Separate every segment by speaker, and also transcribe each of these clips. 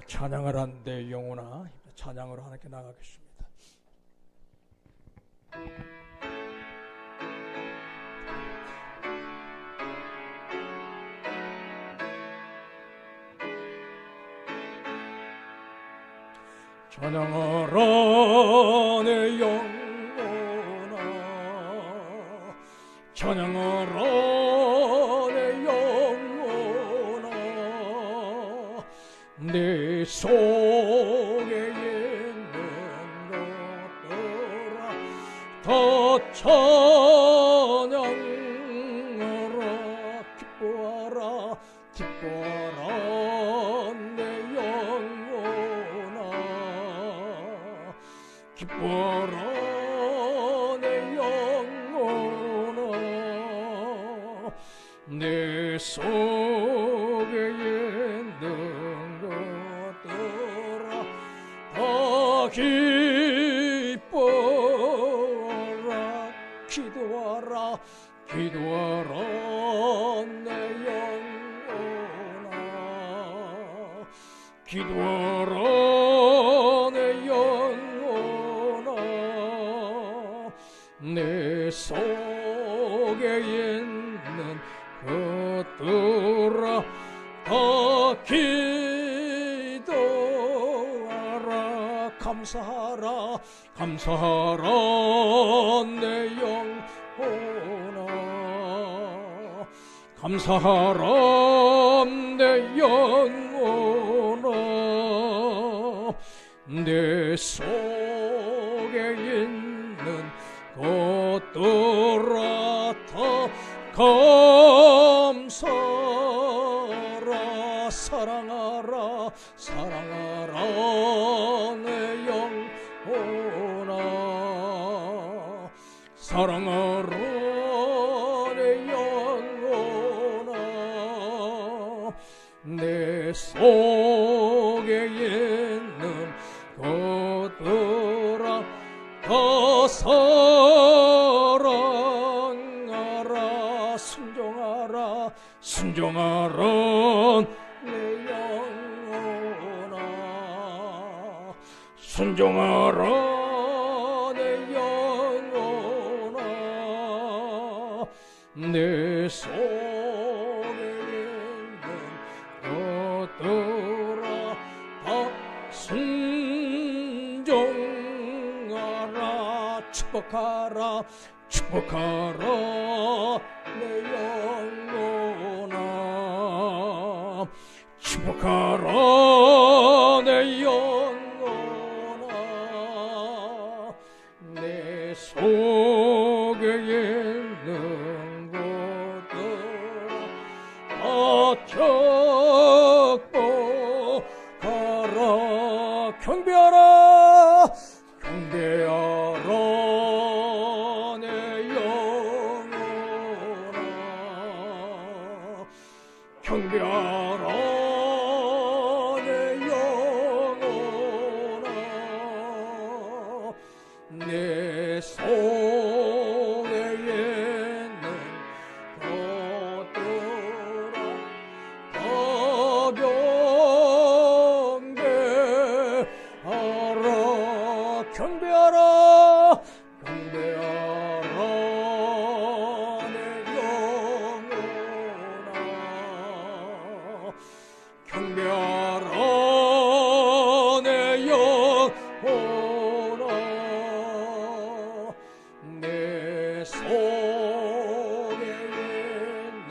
Speaker 1: 찬양을 한 내 영혼아, 찬양으로 하나님께 나가겠습니다. 찬양하라 내 영혼아, 찬양하라 내 영혼아, 내 속에 있는 것들아 더 찬양하라. 기뻐하라 기뻐하라 내 영혼아, 기뻐하라 내 영혼아, 내 속에 있는 것들아 다 기뻐하라. 기도하라 기도하라 내 영혼아, 기도하라 내 영혼아, 내 속에 있는 것들아 다 기도하라. 감사하라 감사하라 내 영혼아, 감사하라 내 영혼아, 내 속에 있는 것들아 다 감사하라. 사랑하라 사랑하라 내 영혼아, 사랑하라 내 영혼아, 내 속에 있는 것들아 다 사랑하라. 순종하라 순종하라 내 영혼아, 순종하라 내 영혼아, 내 속에 있는 것들아 다 순종하라. 축복하라 축복하라 내 영혼아, 축복하라 내 영혼아, 내 속에 있는 것들아 다 축복하라. 경배하라 경배하라 내 영혼아, 경배하라 내 영혼아, 내 속에 있는 것들아 다 경배하라. 경배하라 경배하라 내 영혼아, 경배하라 내 영혼아, 내 속에 있는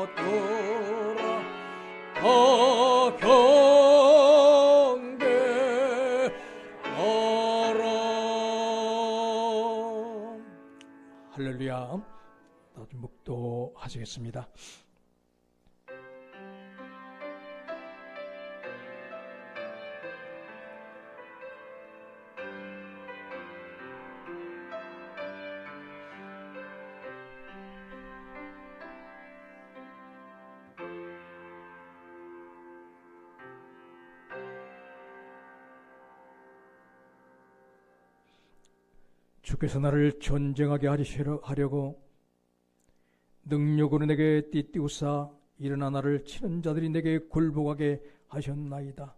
Speaker 1: 것들아 다 경배하라. 할렐루야. 나도 묵도하시겠습니다. 주께서 나를 전쟁하게 하려고 능력으로 내게 띠띠우사 일어나 나를 치는 자들이 내게 굴복하게 하셨나이다.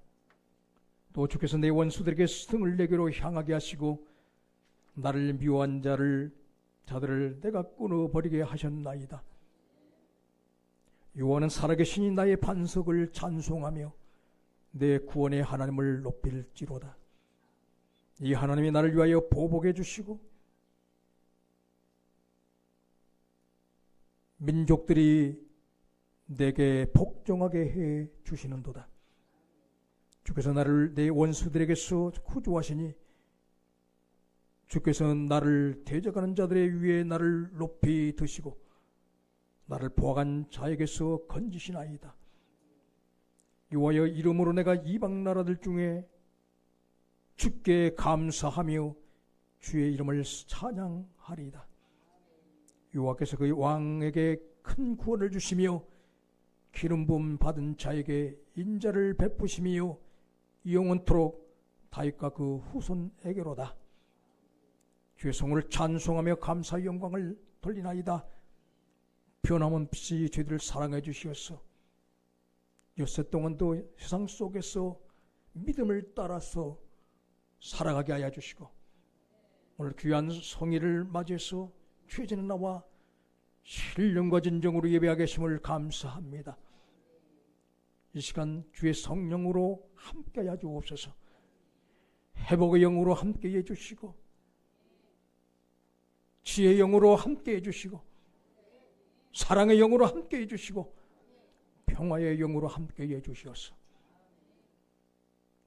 Speaker 1: 또 주께서 내 원수들에게 승을 내게로 향하게 하시고 나를 미워한 자들을 내가 끊어버리게 하셨나이다. 여호와는 살아계신 나의 반석을 찬송하며 내 구원의 하나님을 높일지로다. 이 하나님이 나를 위하여 보복해 주시고 민족들이 내게 복종하게 해 주시는도다. 주께서 나를 내 원수들에게서 구주하시니 주께서 나를 대적하는 자들의 위에 나를 높이 드시고 나를 보아간 자에게서 건지시나이다. 여호와의 이름으로 내가 이방 나라들 중에 주께 감사하며 주의 이름을 찬양하리이다. 여호와께서 그 왕에게 큰 구원을 주시며 기름 부음 받은 자에게 인자를 베푸시며 영원토록 다윗과 그 후손에게로다. 주의 성을 찬송하며 감사의 영광을 돌리나이다. 변함없이 저희들을 사랑해 주시옵소서. 엿새 동안도 세상 속에서 믿음을 따라서 살아가게 하여 주시고 오늘 귀한 성의를 맞이해서 죄지는 나와 신령과 진정으로 예배하게 하심을 감사합니다. 이 시간 주의 성령으로 함께하여 주옵소서. 회복의 영으로 함께해 주시고 지혜의 영으로 함께해 주시고 사랑의 영으로 함께해 주시고 평화의 영으로 함께해 주시옵소서.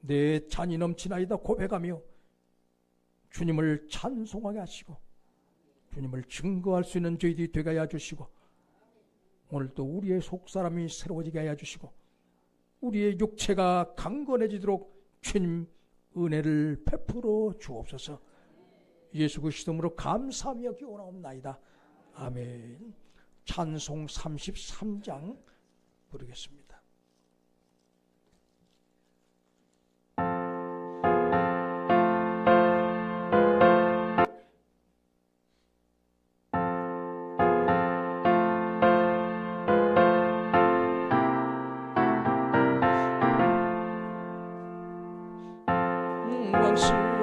Speaker 1: 내 잔이 넘치나이다 고백하며 주님을 찬송하게 하시고 주님을 증거할 수 있는 저희들이 되게 하여 주시고 오늘도 우리의 속사람이 새로워지게 하여 주시고 우리의 육체가 강건해지도록 주님 은혜를 베풀어 주옵소서. 예수 그리스도 이름으로 감사하며 기원하옵나이다. 아멘. 찬송 33장 부르겠습니다. 신주께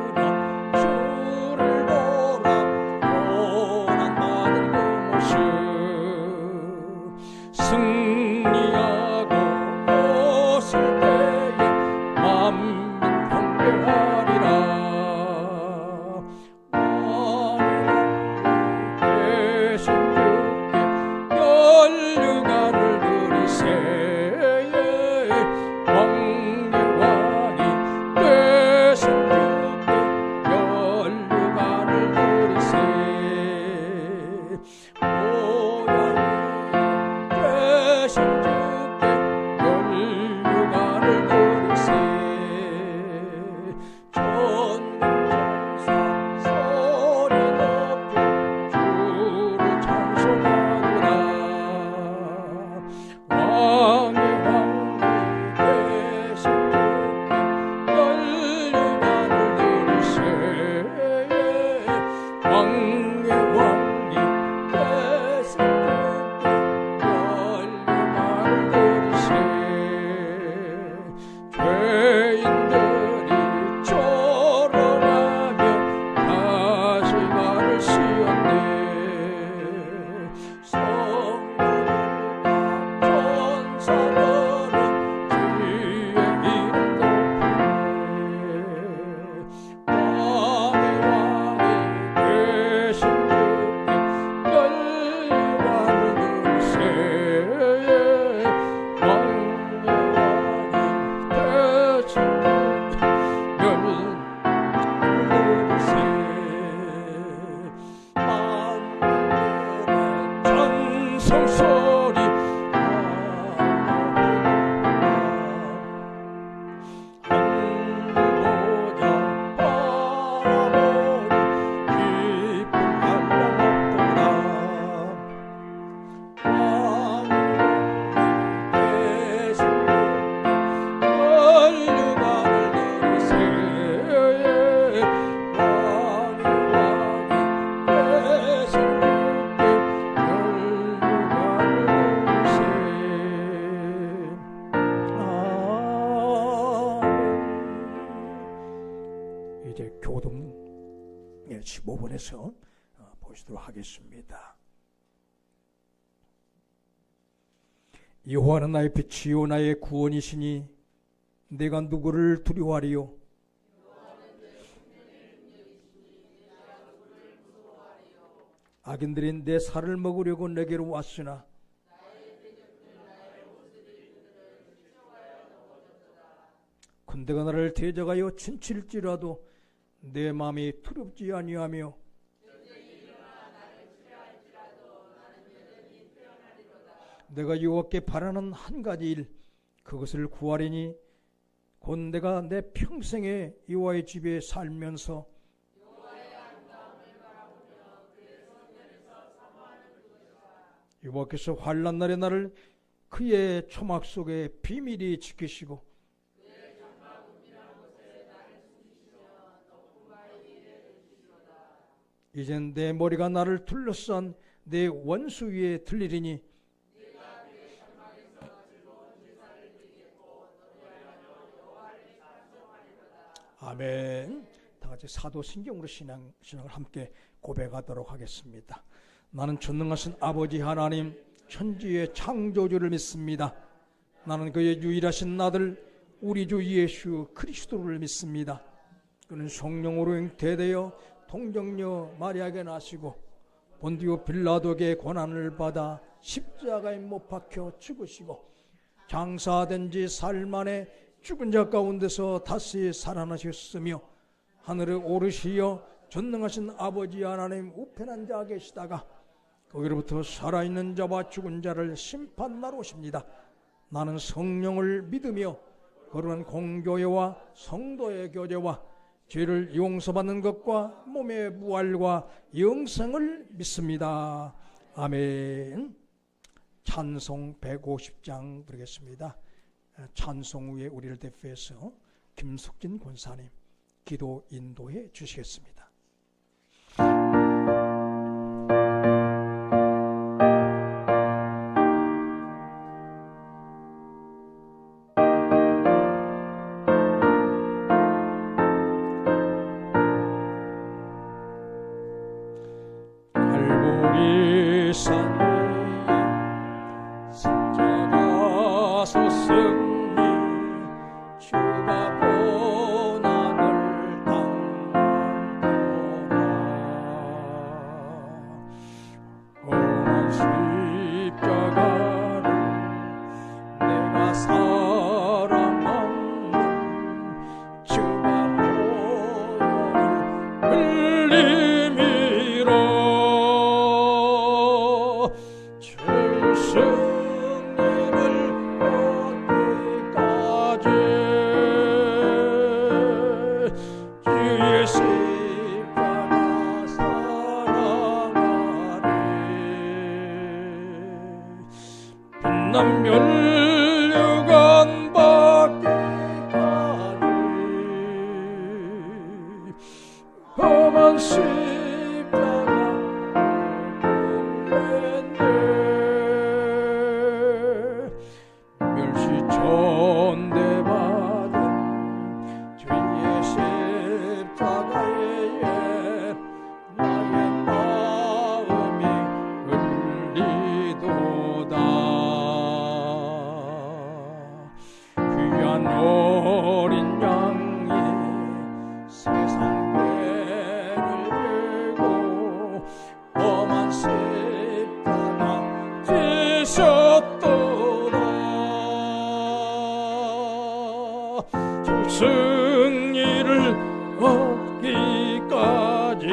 Speaker 1: 교동 15번에서 보시도록 하겠습니다. 여호와는 나의 빛이요 나의 구원이시니 내가 누구를 두려워하리요? 악인들이 내 살을 먹으려고 내게로 왔으나 군대가 나를 대적하여 친칠지라도 내 마음이 두렵지 아니하며 내가 여호와께 바라는 한 가지 일 그것을 구하리니 곧 내가 내 평생에 여호와의 집에 살면서 여호와께서 환난 날에 나를 그의 초막 속에 비밀히 지키시고 이젠 내 머리가 나를 둘러싼 내 원수 위에 들리리니 아멘. 다 같이 사도신경으로 신앙을 함께 고백하도록 하겠습니다. 나는 전능하신 아버지 하나님 천지의 창조주를 믿습니다. 나는 그의 유일하신 아들 우리 주 예수 그리스도를 믿습니다. 그는 성령으로 잉태되어 동정녀 마리아에게 나시고 본디오 빌라도에게 고난을 받아 십자가에 못 박혀 죽으시고 장사된 지 사흘 만에 죽은 자 가운데서 다시 살아나셨으며 하늘에 오르시어 전능하신 아버지 하나님 우편에 앉아 계시다가 거기로부터 살아있는 자와 죽은 자를 심판하러 오십니다. 나는 성령을 믿으며 거룩한 공교회와 성도의 교제와 죄를 용서받는 것과 몸의 부활과 영생을 믿습니다. 아멘. 찬송 150장 부르겠습니다. 찬송 후에 우리를 대표해서 김숙진 권사님 기도 인도해 주시겠습니다. 승리를 얻기까지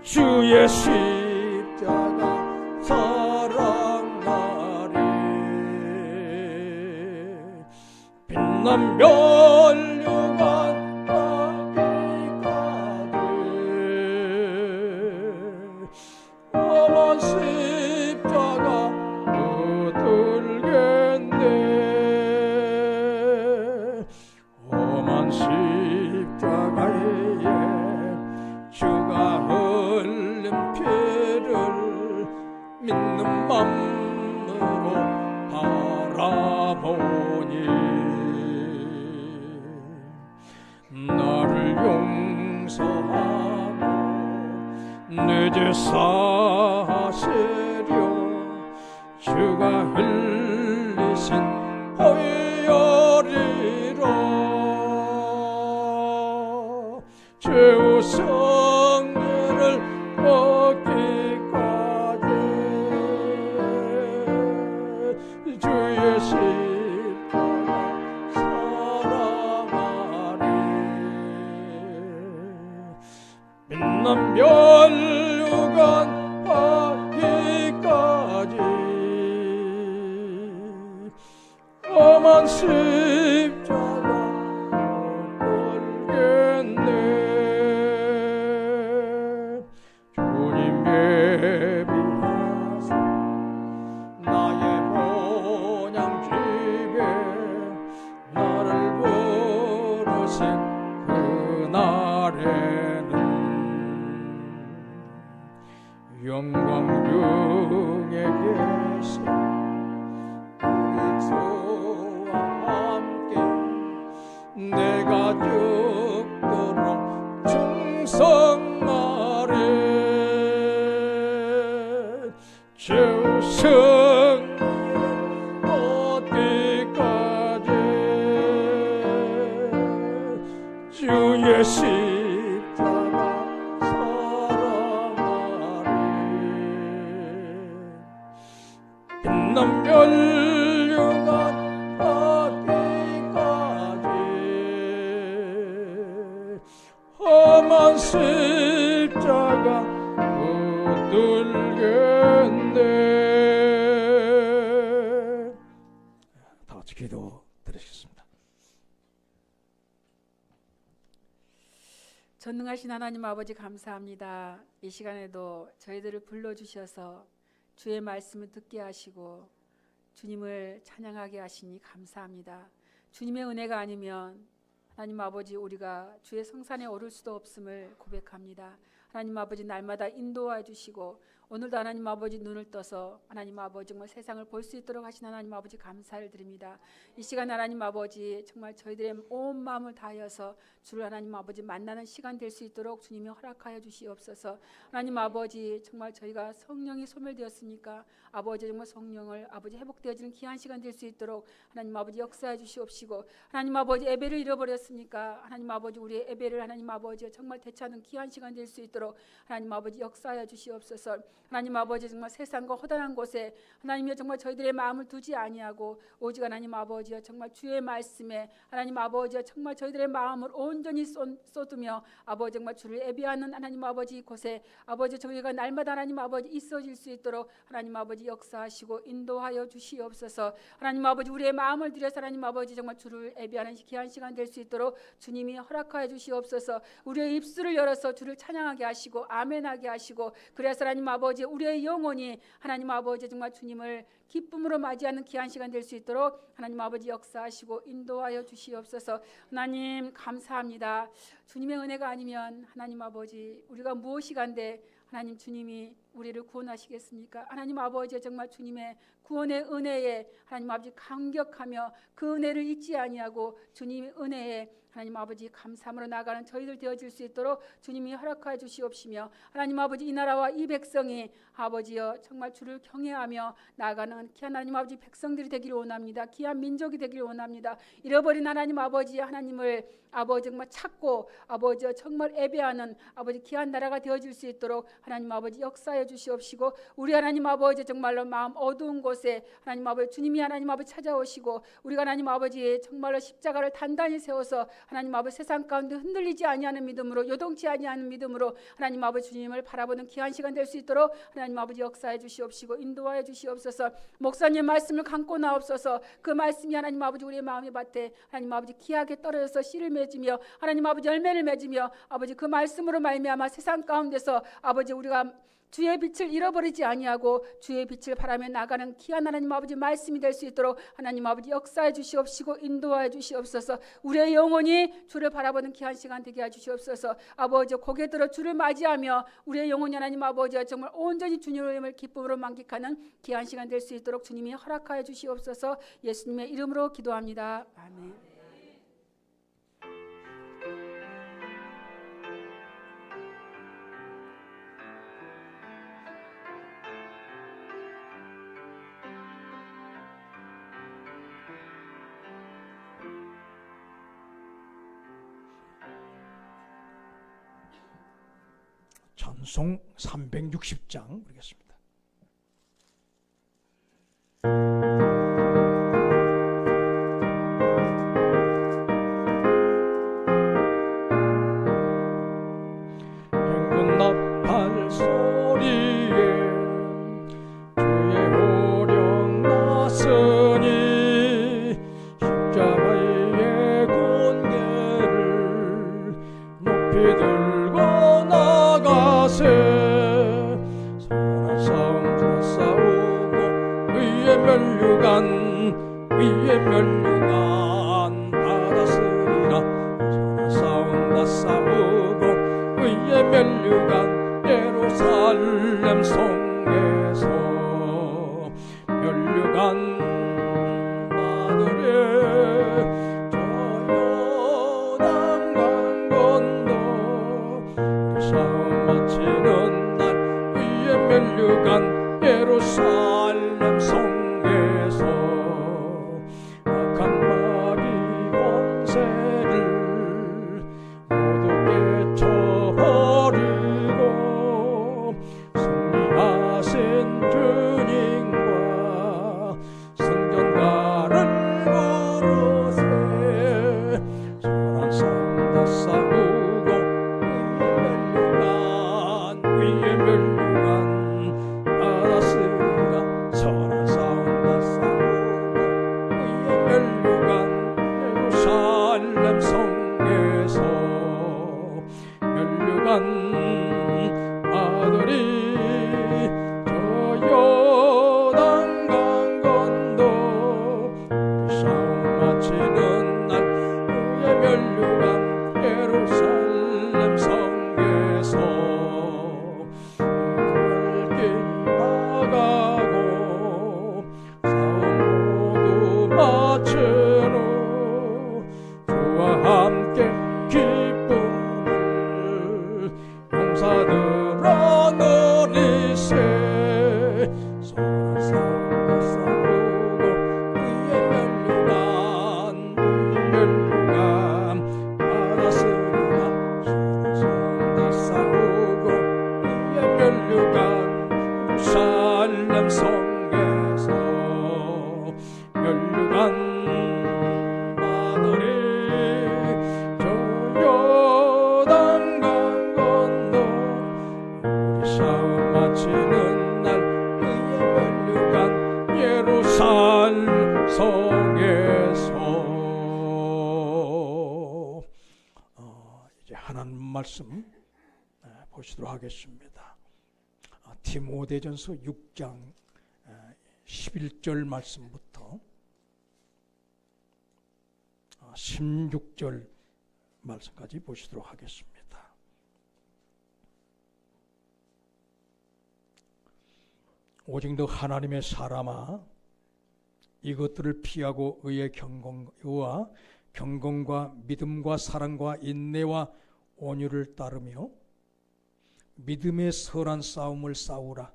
Speaker 1: 주의 십자가 사랑하리. 빛난 면류관 얻기까지 험한 십자가 붙들겠네. 험한 십자가에 주가 흘린 피를 믿는 맘으로 바라보니 주가 흘리신 보혈이로 주 성령을 얻기까지 주의 십자가 사랑하리 빛난 멸류관 받기까지 험한 십자가 떨겠네 주님 예비하사 나의 본향 집에 나를 부르신 그날에는 영광 중에 계신 우리 주와 함께 내가 죽도록 충성하리 주 성령 얻기까지 주의 십자가 빛난 멸류관 받기까지 험한 십자가 붙들겠네. 다 같이 기도 드리겠습니다.
Speaker 2: 전능하신 하나님 아버지 감사합니다. 이 시간에도 저희들을 불러주셔서 주의 말씀을 듣게 하시고 주님을 찬양하게 하시니 감사합니다. 주님의 은혜가 아니면 하나님 아버지 우리가 주의 성산에 오를 수도 없음을 고백합니다. 하나님 아버지 날마다 인도해 주시고 오늘도 하나님 아버지 눈을 떠서 하나님 아버지 정말 세상을 볼 수 있도록 하신 하나님 아버지 감사를 드립니다. 이 시간 하나님 아버지 정말 저희들의 온 마음을 다하여서 주를 하나님 아버지 만나는 시간 될 수 있도록 주님이 허락하여 주시옵소서. 하나님 아버지 정말 저희가 성령이 소멸되었으니까 아버지 정말 성령을 아버지 회복되어지는 귀한 시간 될 수 있도록 하나님 아버지 역사해 주시옵시고 하나님 아버지 예배를 잃어버렸으니까 하나님 아버지 우리의 예배를 하나님 아버지 정말 되찾는 귀한 시간 될 수 있도록 하나님 아버지 역사하여 주시옵소서. 하나님 아버지 정말 세상과 허다한 곳에 하나님이여 정말 저희들의 마음을 두지 아니하고 오직 하나님 아버지여 정말 주의 말씀에 하나님 아버지여 정말 저희들의 마음을 온전히 쏟으며 아버지 정말 주를 예배하는 하나님 아버지 곳에 아버지 저희가 날마다 하나님 아버지 있어질 수 있도록 하나님 아버지 역사하시고 인도하여 주시옵소서. 하나님 아버지 우리의 마음을 들여서 하나님 아버지 정말 주를 예배하는 귀한 시간 될 수 있도록 주님이 허락하여 주시옵소서. 우리의 입술을 열어서 주를 찬양하게 하시고 아멘하게 하시고 그래서 하나님 아버지 우리의 영혼이 하나님 아버지 정말 주님을 기쁨으로 맞이하는 귀한 시간 될 수 있도록 하나님 아버지 역사하시고 인도하여 주시옵소서. 하나님 감사합니다. 주님의 은혜가 아니면 하나님 아버지 우리가 무엇이 간데 하나님 주님이 우리를 구원하시겠습니까? 하나님 아버지 정말 주님의 구원의 은혜에 하나님 아버지 감격하며 그 은혜를 잊지 아니하고 주님의 은혜에 하나님 아버지 감사함으로 나가는 저희들 되어질 수 있도록 주님이 허락하여 주시옵시며 하나님 아버지 이 나라와 이 백성이 아버지여 정말 주를 경외하며 나아가는 귀한 하나님 아버지 백성들이 되기를 원합니다. 귀한 민족이 되기를 원합니다. 잃어버린 하나님 아버지 하나님을 아버지 정말 찾고 아버지여 정말 예배하는 아버지 귀한 나라가 되어질 수 있도록 하나님 아버지 역사해 주시옵시고 우리 하나님 아버지 정말로 마음 어두운 곳에 하나님 아버지 주님이 하나님 아버지 찾아오시고 우리가 하나님 아버지 정말로 십자가를 단단히 세워서 하나님 아버지 세상 가운데 흔들리지 아니하는 믿음으로 요동치 아니하는 믿음으로 하나님 아버지 주님을 바라보는 귀한 시간 될 수 있도록 하나님 아버지 역사해 주시옵시고 인도하여 주시옵소서. 목사님 말씀을 감고 나옵소서. 그 말씀이 하나님 아버지 우리의 마음의 밭에 하나님 아버지 귀하게 떨어져서 씨를 맺으며 하나님 아버지 열매를 맺으며 아버지 그 말씀으로 말미암아 세상 가운데서 아버지 우리가 주의 빛을 잃어버리지 아니하고 주의 빛을 바라며 나가는 귀한 하나님 아버지 말씀이 될 수 있도록 하나님 아버지 역사해 주시옵시고 인도하여 주시옵소서. 우리의 영혼이 주를 바라보는 귀한 시간 되게 해 주시옵소서. 아버지 고개 들어 주를 맞이하며 우리의 영혼이 하나님 아버지와 정말 온전히 주님을 기쁨으로 만끽하는 귀한 시간 될 수 있도록 주님이 허락하여 주시옵소서. 예수님의 이름으로 기도합니다. 아멘.
Speaker 1: 찬송 360장 부르겠습니다. 행군 나팔 소리에 주의 호령 나서니 십자가의 권계를 높이 들고 나가세. 선한 싸움 싸우고 위에 면류관 받았으리라. 선한 싸움 다 싸우고 위에 면류관 예루살렘 성에서 면류관 받으래. 저 요단강 건너 싸움 마치는 날 위에 면류관 예루살렘 성에서 악한 마귀 권세를 모두 깨쳐버리고 승리하신 주님과 성전가를 부르세. 선한 싸움 다 싸우고 위에 면류관 받았으리라. 선한 싸움 다 싸우고 위에 면류관 예루살렘 성에서 면류관 받으리. 저 요단강 건너 우리 싸움 마치는 날 위에 면류관 예루살렘 성에서 길 나가고 싸움 모두 마친 후 주와 함께 기쁨을 용사들아 누리세. 선한 싸움 다 싸우고 위에 면류관 받았으리라. 선한 싸움 다 싸우고 위에 면류관 예루살렘 성에서 면류관 받으리. 저 요단강 건너 우리 싸움 마치는 날 위에 면류관 예루살렘 성에서. 이제 하나님 말씀 보시도록 하겠습니다. 디모데전서 6장 11절 말씀부터 16절 말씀까지 보시도록 하겠습니다. 오직 너 하나님의 사람아, 이것들을 피하고 의와 경건과 믿음과 사랑과 인내와 온유를 따르며 믿음의 선한 싸움을 싸우라.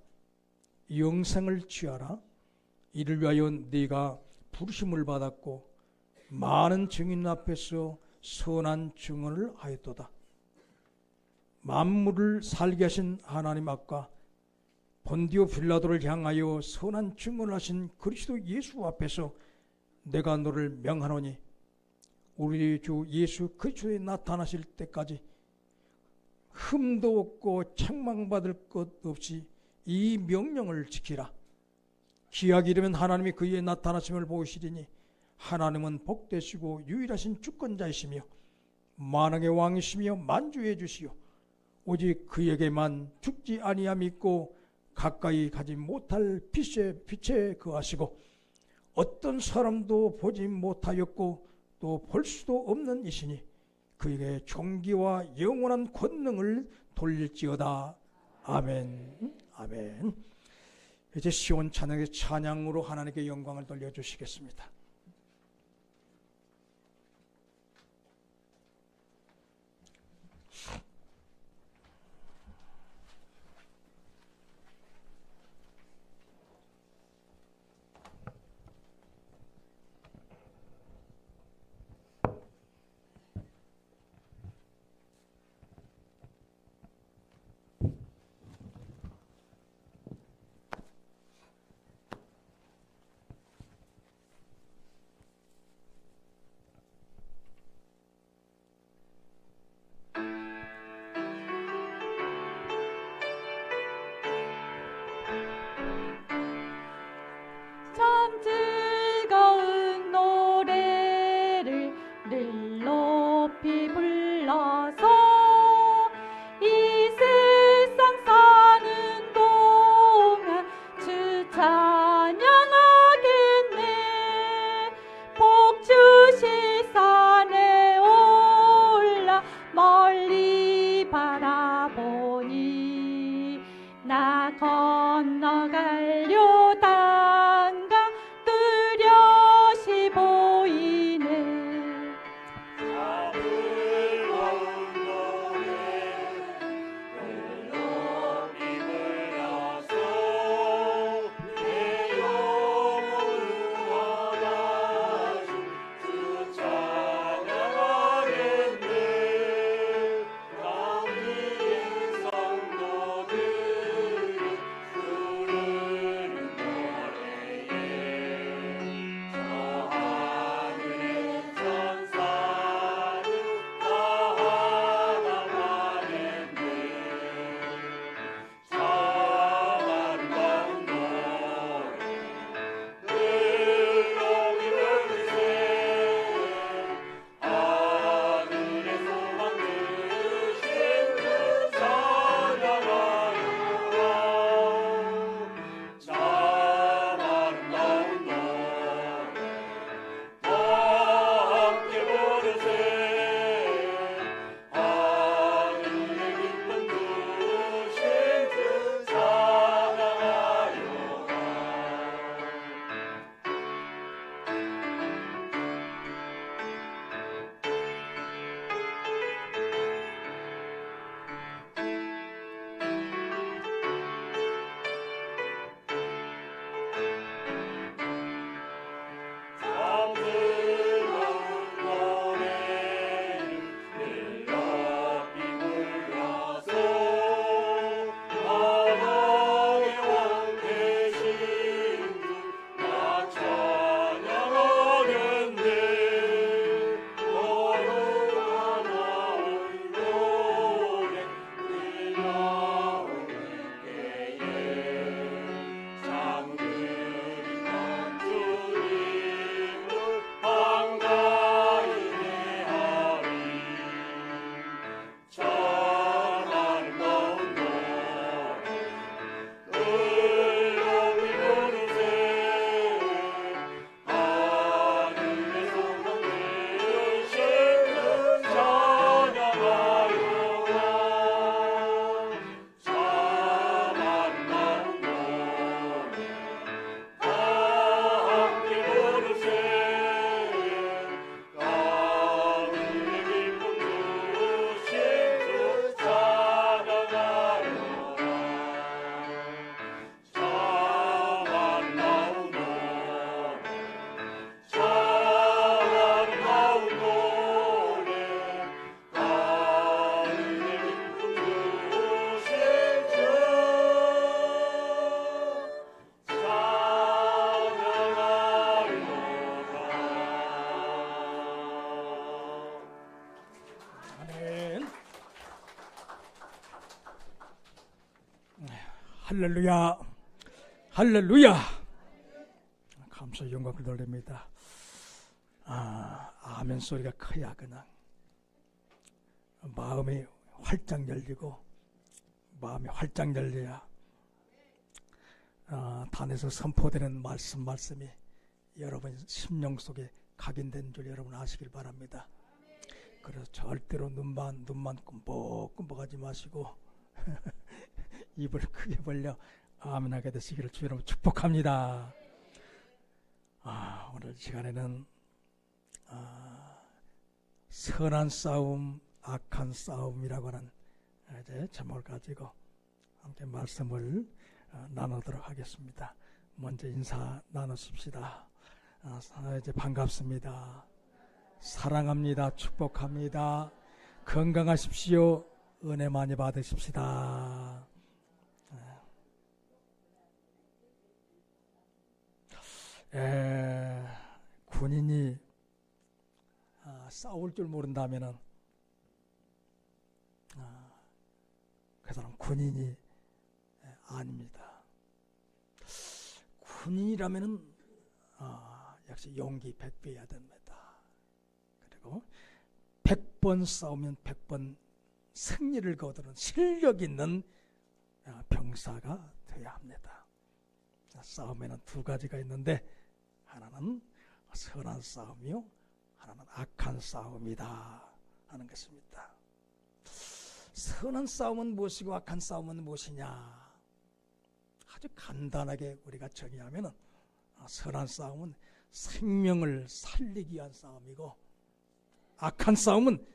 Speaker 1: 영생을 취하라. 이를 위하여 네가 부르심을 받았고 많은 증인 앞에서 선한 증언을 하였도다. 만물을 살게 하신 하나님 앞과 본디오 빌라도를 향하여 선한 증언을 하신 그리스도 예수 앞에서 내가 너를 명하노니 우리 주 예수 그리스도에 나타나실 때까지 흠도 없고 책망받을 것 없이 이 명령을 지키라. 기약이 이르면 하나님이 그의 나타나심을 보시리니 하나님은 복되시고 유일하신 주권자이시며 만왕의 왕이시며 만주의 주시오. 오직 그에게만 죽지 아니함이 있고 가까이 가지 못할 빛에 거하시고 어떤 사람도 보지 못하였고 또 볼 수도 없는 이시니 그에게 존귀와 영원한 권능을 돌릴지어다. 아멘. 아멘. 이제 시온 찬양의 찬양으로 하나님께 영광을 돌려주시겠습니다.
Speaker 3: 참 즐거운 노래를 늘 높이 불러서 이 세상 사는 동안 주 찬양하겠네. 복 주실 산에 올라 멀리 바라보니 나 건너가려 단강 뚜렷이 보이네.
Speaker 1: 할렐루야, 할렐루야. 감사 영광을 돌립니다. 아멘 소리가 커야 그냥 마음이 활짝 열리고, 마음이 활짝 열려야 단에서 선포되는 말씀이 여러분 심령 속에 각인된 줄 여러분 아시길 바랍니다. 그래서 절대로 눈만 끔뻑끔뻑하지 마시고 입을 크게 벌려 아멘하게 되시기를 주 여러분 축복합니다. 오늘 시간에는 선한 싸움, 악한 싸움이라고 하는 이제 제목을 가지고 함께 말씀을 나누도록 하겠습니다. 먼저 인사 나누십시다. 이제 반갑습니다. 사랑합니다. 축복합니다. 건강하십시오. 은혜 많이 받으십시다. 군인이 싸울 줄 모른다면은 그 사람 군인이 아닙니다. 군인이라면은 역시 용기 100배여야 됩니다. 그리고 100번 싸우면 100번 승리를 거두는 실력 있는 병사가 되어야 합니다. 싸움에는 두 가지가 있는데 하나는 선한 싸움이요, 하나는 악한 싸움이다 하는 것입니다. 선한 싸움은 무엇이고 악한 싸움은 무엇이냐? 아주 간단하게 우리가 정의하면은 선한 싸움은 생명을 살리기 위한 싸움이고 악한 싸움은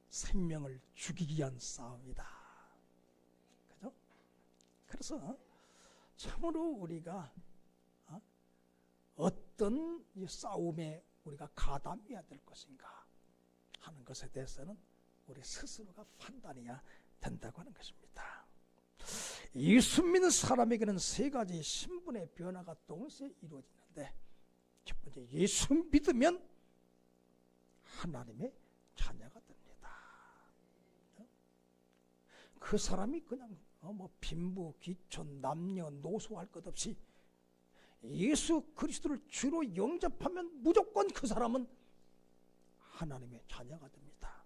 Speaker 1: 생명을 죽이기 위한 싸움이다. 그죠? 그래서 참으로 우리가 어떤 이 싸움에 우리가 가담해야 될 것인가 하는 것에 대해서는 우리 스스로가 판단해야 된다고 하는 것입니다. 예수 믿는 사람에게는 세 가지 신분의 변화가 동시에 이루어지는데, 첫 번째, 예수 믿으면 하나님의 자녀가 됩니다. 그 사람이 그냥 빈부, 귀촌, 남녀, 노소할 것 없이 예수 그리스도를 주로 영접하면 무조건 그 사람은 하나님의 자녀가 됩니다.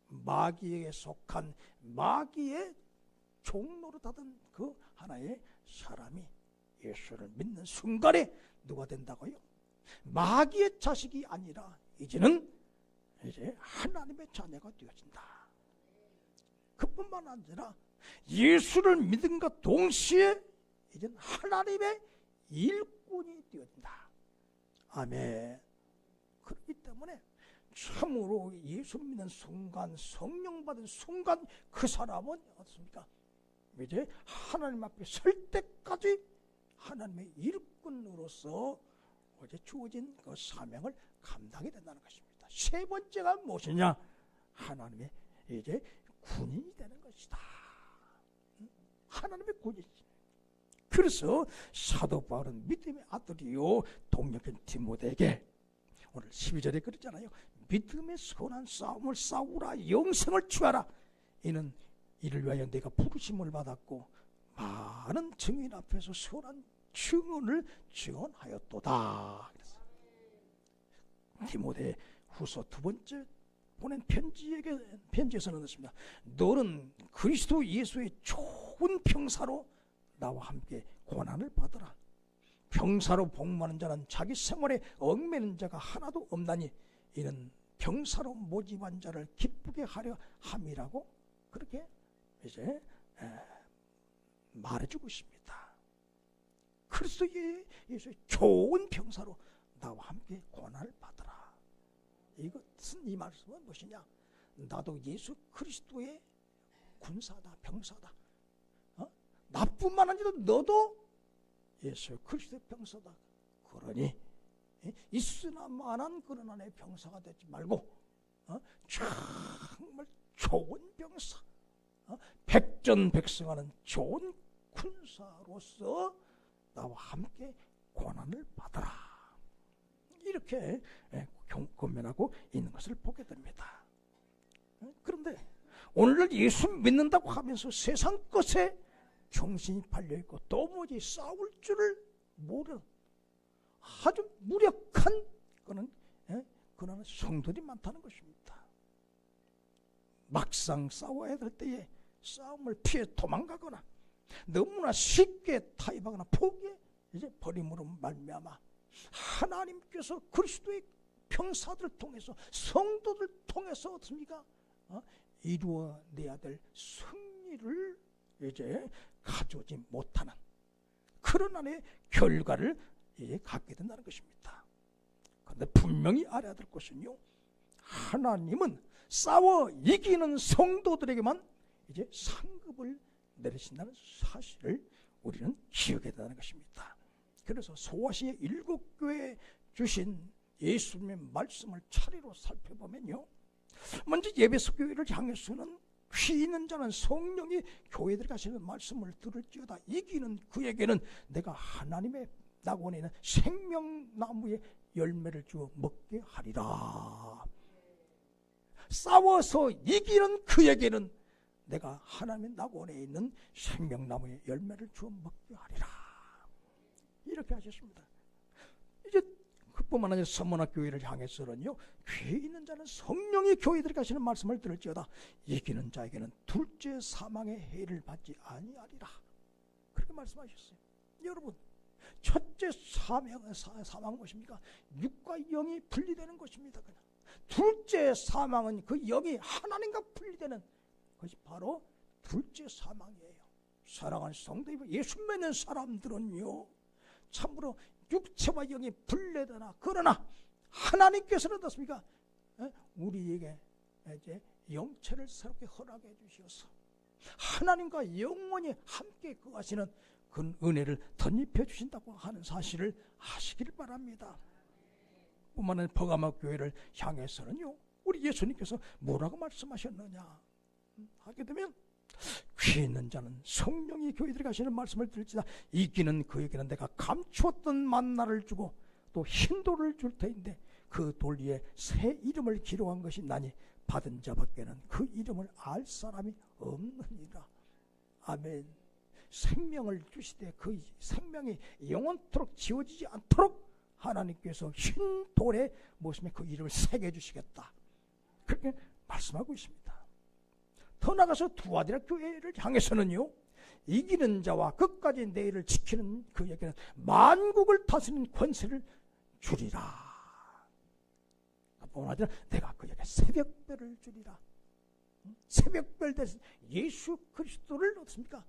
Speaker 1: 마귀에게 속한 마귀의 종노릇하던 그 하나의 사람이 예수를 믿는 순간에 누가 된다고요? 마귀의 자식이 아니라 이제는 하나님의 자녀가 되어진다. 그뿐만 아니라 예수를 믿음과 동시에 이제는 하나님의 일꾼이 되어진다. 아멘. 그렇기 때문에 참으로 예수 믿는 순간, 성령 받은 순간 그 사람은 어떻습니까? 이제 하나님 앞에 설 때까지 하나님의 일꾼으로서 이제 주어진 그 사명을 감당해야 된다는 것입니다. 세 번째가 무엇이냐? 하나님의 이제 군인이 되는 것이다. 하나님의 군인이지. 그래서 사도 바울은 믿음의 아들이요 동력인 디모데에게 오늘 12절에 그랬잖아요. 믿음의 선한 싸움을 싸우라, 영생을 취하라. 이는 이를 위하여 내가 부르심을 받았고 많은 증인 앞에서 선한 증언을 증언하였도다. 디모데 후서 두 번째 보낸 편지에서는 그렇습니다. 너는 그리스도 예수의 좋은 병사로 나와 함께 고난을 받으라. 병사로 복무하는 자는 자기 생활에 얽매는 자가 하나도 없나니 이는 병사로 모집한 자를 기쁘게 하려 함이라고 그렇게 이제 말해주고 있습니다. 그리스도 예수의 좋은 병사로 나와 함께 고난을 받으라. 이것은 이 말씀은 무엇이냐? 나도 예수 그리스도의 군사다, 병사다. 나뿐만 아니라 너도 예수 그리스도의 병사다. 그러니 있으나마난 그런 안에 병사가 되지 말고 정말 좋은 병사, 백전백승하는 좋은 군사로서 나와 함께 고난을 받아라. 이렇게 권면하고 있는 것을 보게 됩니다. 그런데 오늘날 예수 믿는다고 하면서 세상 것에 정신이 팔려있고 도무지 싸울 줄을 모르는 아주 무력한 그런 성도들이 많다는 것입니다. 막상 싸워야 될 때에 싸움을 피해 도망가거나 너무나 쉽게 타협하거나 포기해 이제 버림으로 말미암아 하나님께서 그리스도의 병사들을 통해서 성도들 통해서 어떻습니까? 이루어내야 될 승리를 이제 가져오지 못하는 그런 안의 결과를 이제 갖게 된다는 것입니다. 그런데 분명히 알아야 될 것은요, 하나님은 싸워 이기는 성도들에게만 이제 상급을 내리신다는 사실을 우리는 기억해야 된다는 것입니다. 그래서 소아시의 7교회에 주신 예수님의 말씀을 차례로 살펴보면요, 먼저 예배소 교회를 향해서는 귀 있는 자는 성령이 교회에 들어가시는 말씀을 들을지어다. 이기는 그에게는 내가 하나님의 낙원에 있는 생명나무의 열매를 주어 먹게 하리라. 싸워서 이기는 그에게는 내가 하나님의 낙원에 있는 생명나무의 열매를 주어 먹게 하리라. 이렇게 하셨습니다. 뿐만 아니라 서문학 교회를 향해서는요, 귀에 있는 자는 성령이 교회들에 가시는 말씀을 들을지어다 이기는 자에게는 둘째 사망의 해를 받지 아니하리라. 그렇게 말씀하셨어요. 여러분, 첫째 사망은 무엇입니까? 육과 영이 분리되는 것입니다. 그냥. 둘째 사망은 그 영이 하나님과 분리되는 것이 바로 둘째 사망이에요. 사랑하는 성도, 예수 믿는 사람들은요, 참으로 육체와 영이 분리되나, 그러나 하나님께서는 어떻습니까? 우리에게 이제 영체를 새롭게 허락해 주셔서 하나님과 영원히 함께 거하시는 그 은혜를 덧입혀 주신다고 하는 사실을 아시길 바랍니다. 뿐만 아니라 버가모 교회를 향해서는요, 우리 예수님께서 뭐라고 말씀하셨느냐 하게 되면, 귀 있는 자는 성령이 교회들에 가시는 말씀을 들을지다 이기는 그에게는 내가 감추었던 만나를 주고 또 흰 돌을 줄 터인데 그 돌 위에 새 이름을 기록한 것이 나니 받은 자밖에는 그 이름을 알 사람이 없느니라. 아멘. 생명을 주시되 그 생명이 영원토록 지워지지 않도록 하나님께서 흰 돌에 무엇이며 그 이름을 새겨 주시겠다, 그렇게 말씀하고 있습니다. 더 나아가서 두아디라 교회를 향해서는요, 이기는 자와 끝까지 내일을 지키는 그에게는 만국을 다스리는 권세를 주리라. 뿐만 아니라 내가 그에게 새벽별을 주리라. 새벽별 대신 예수 그리스도를 어떻습니까?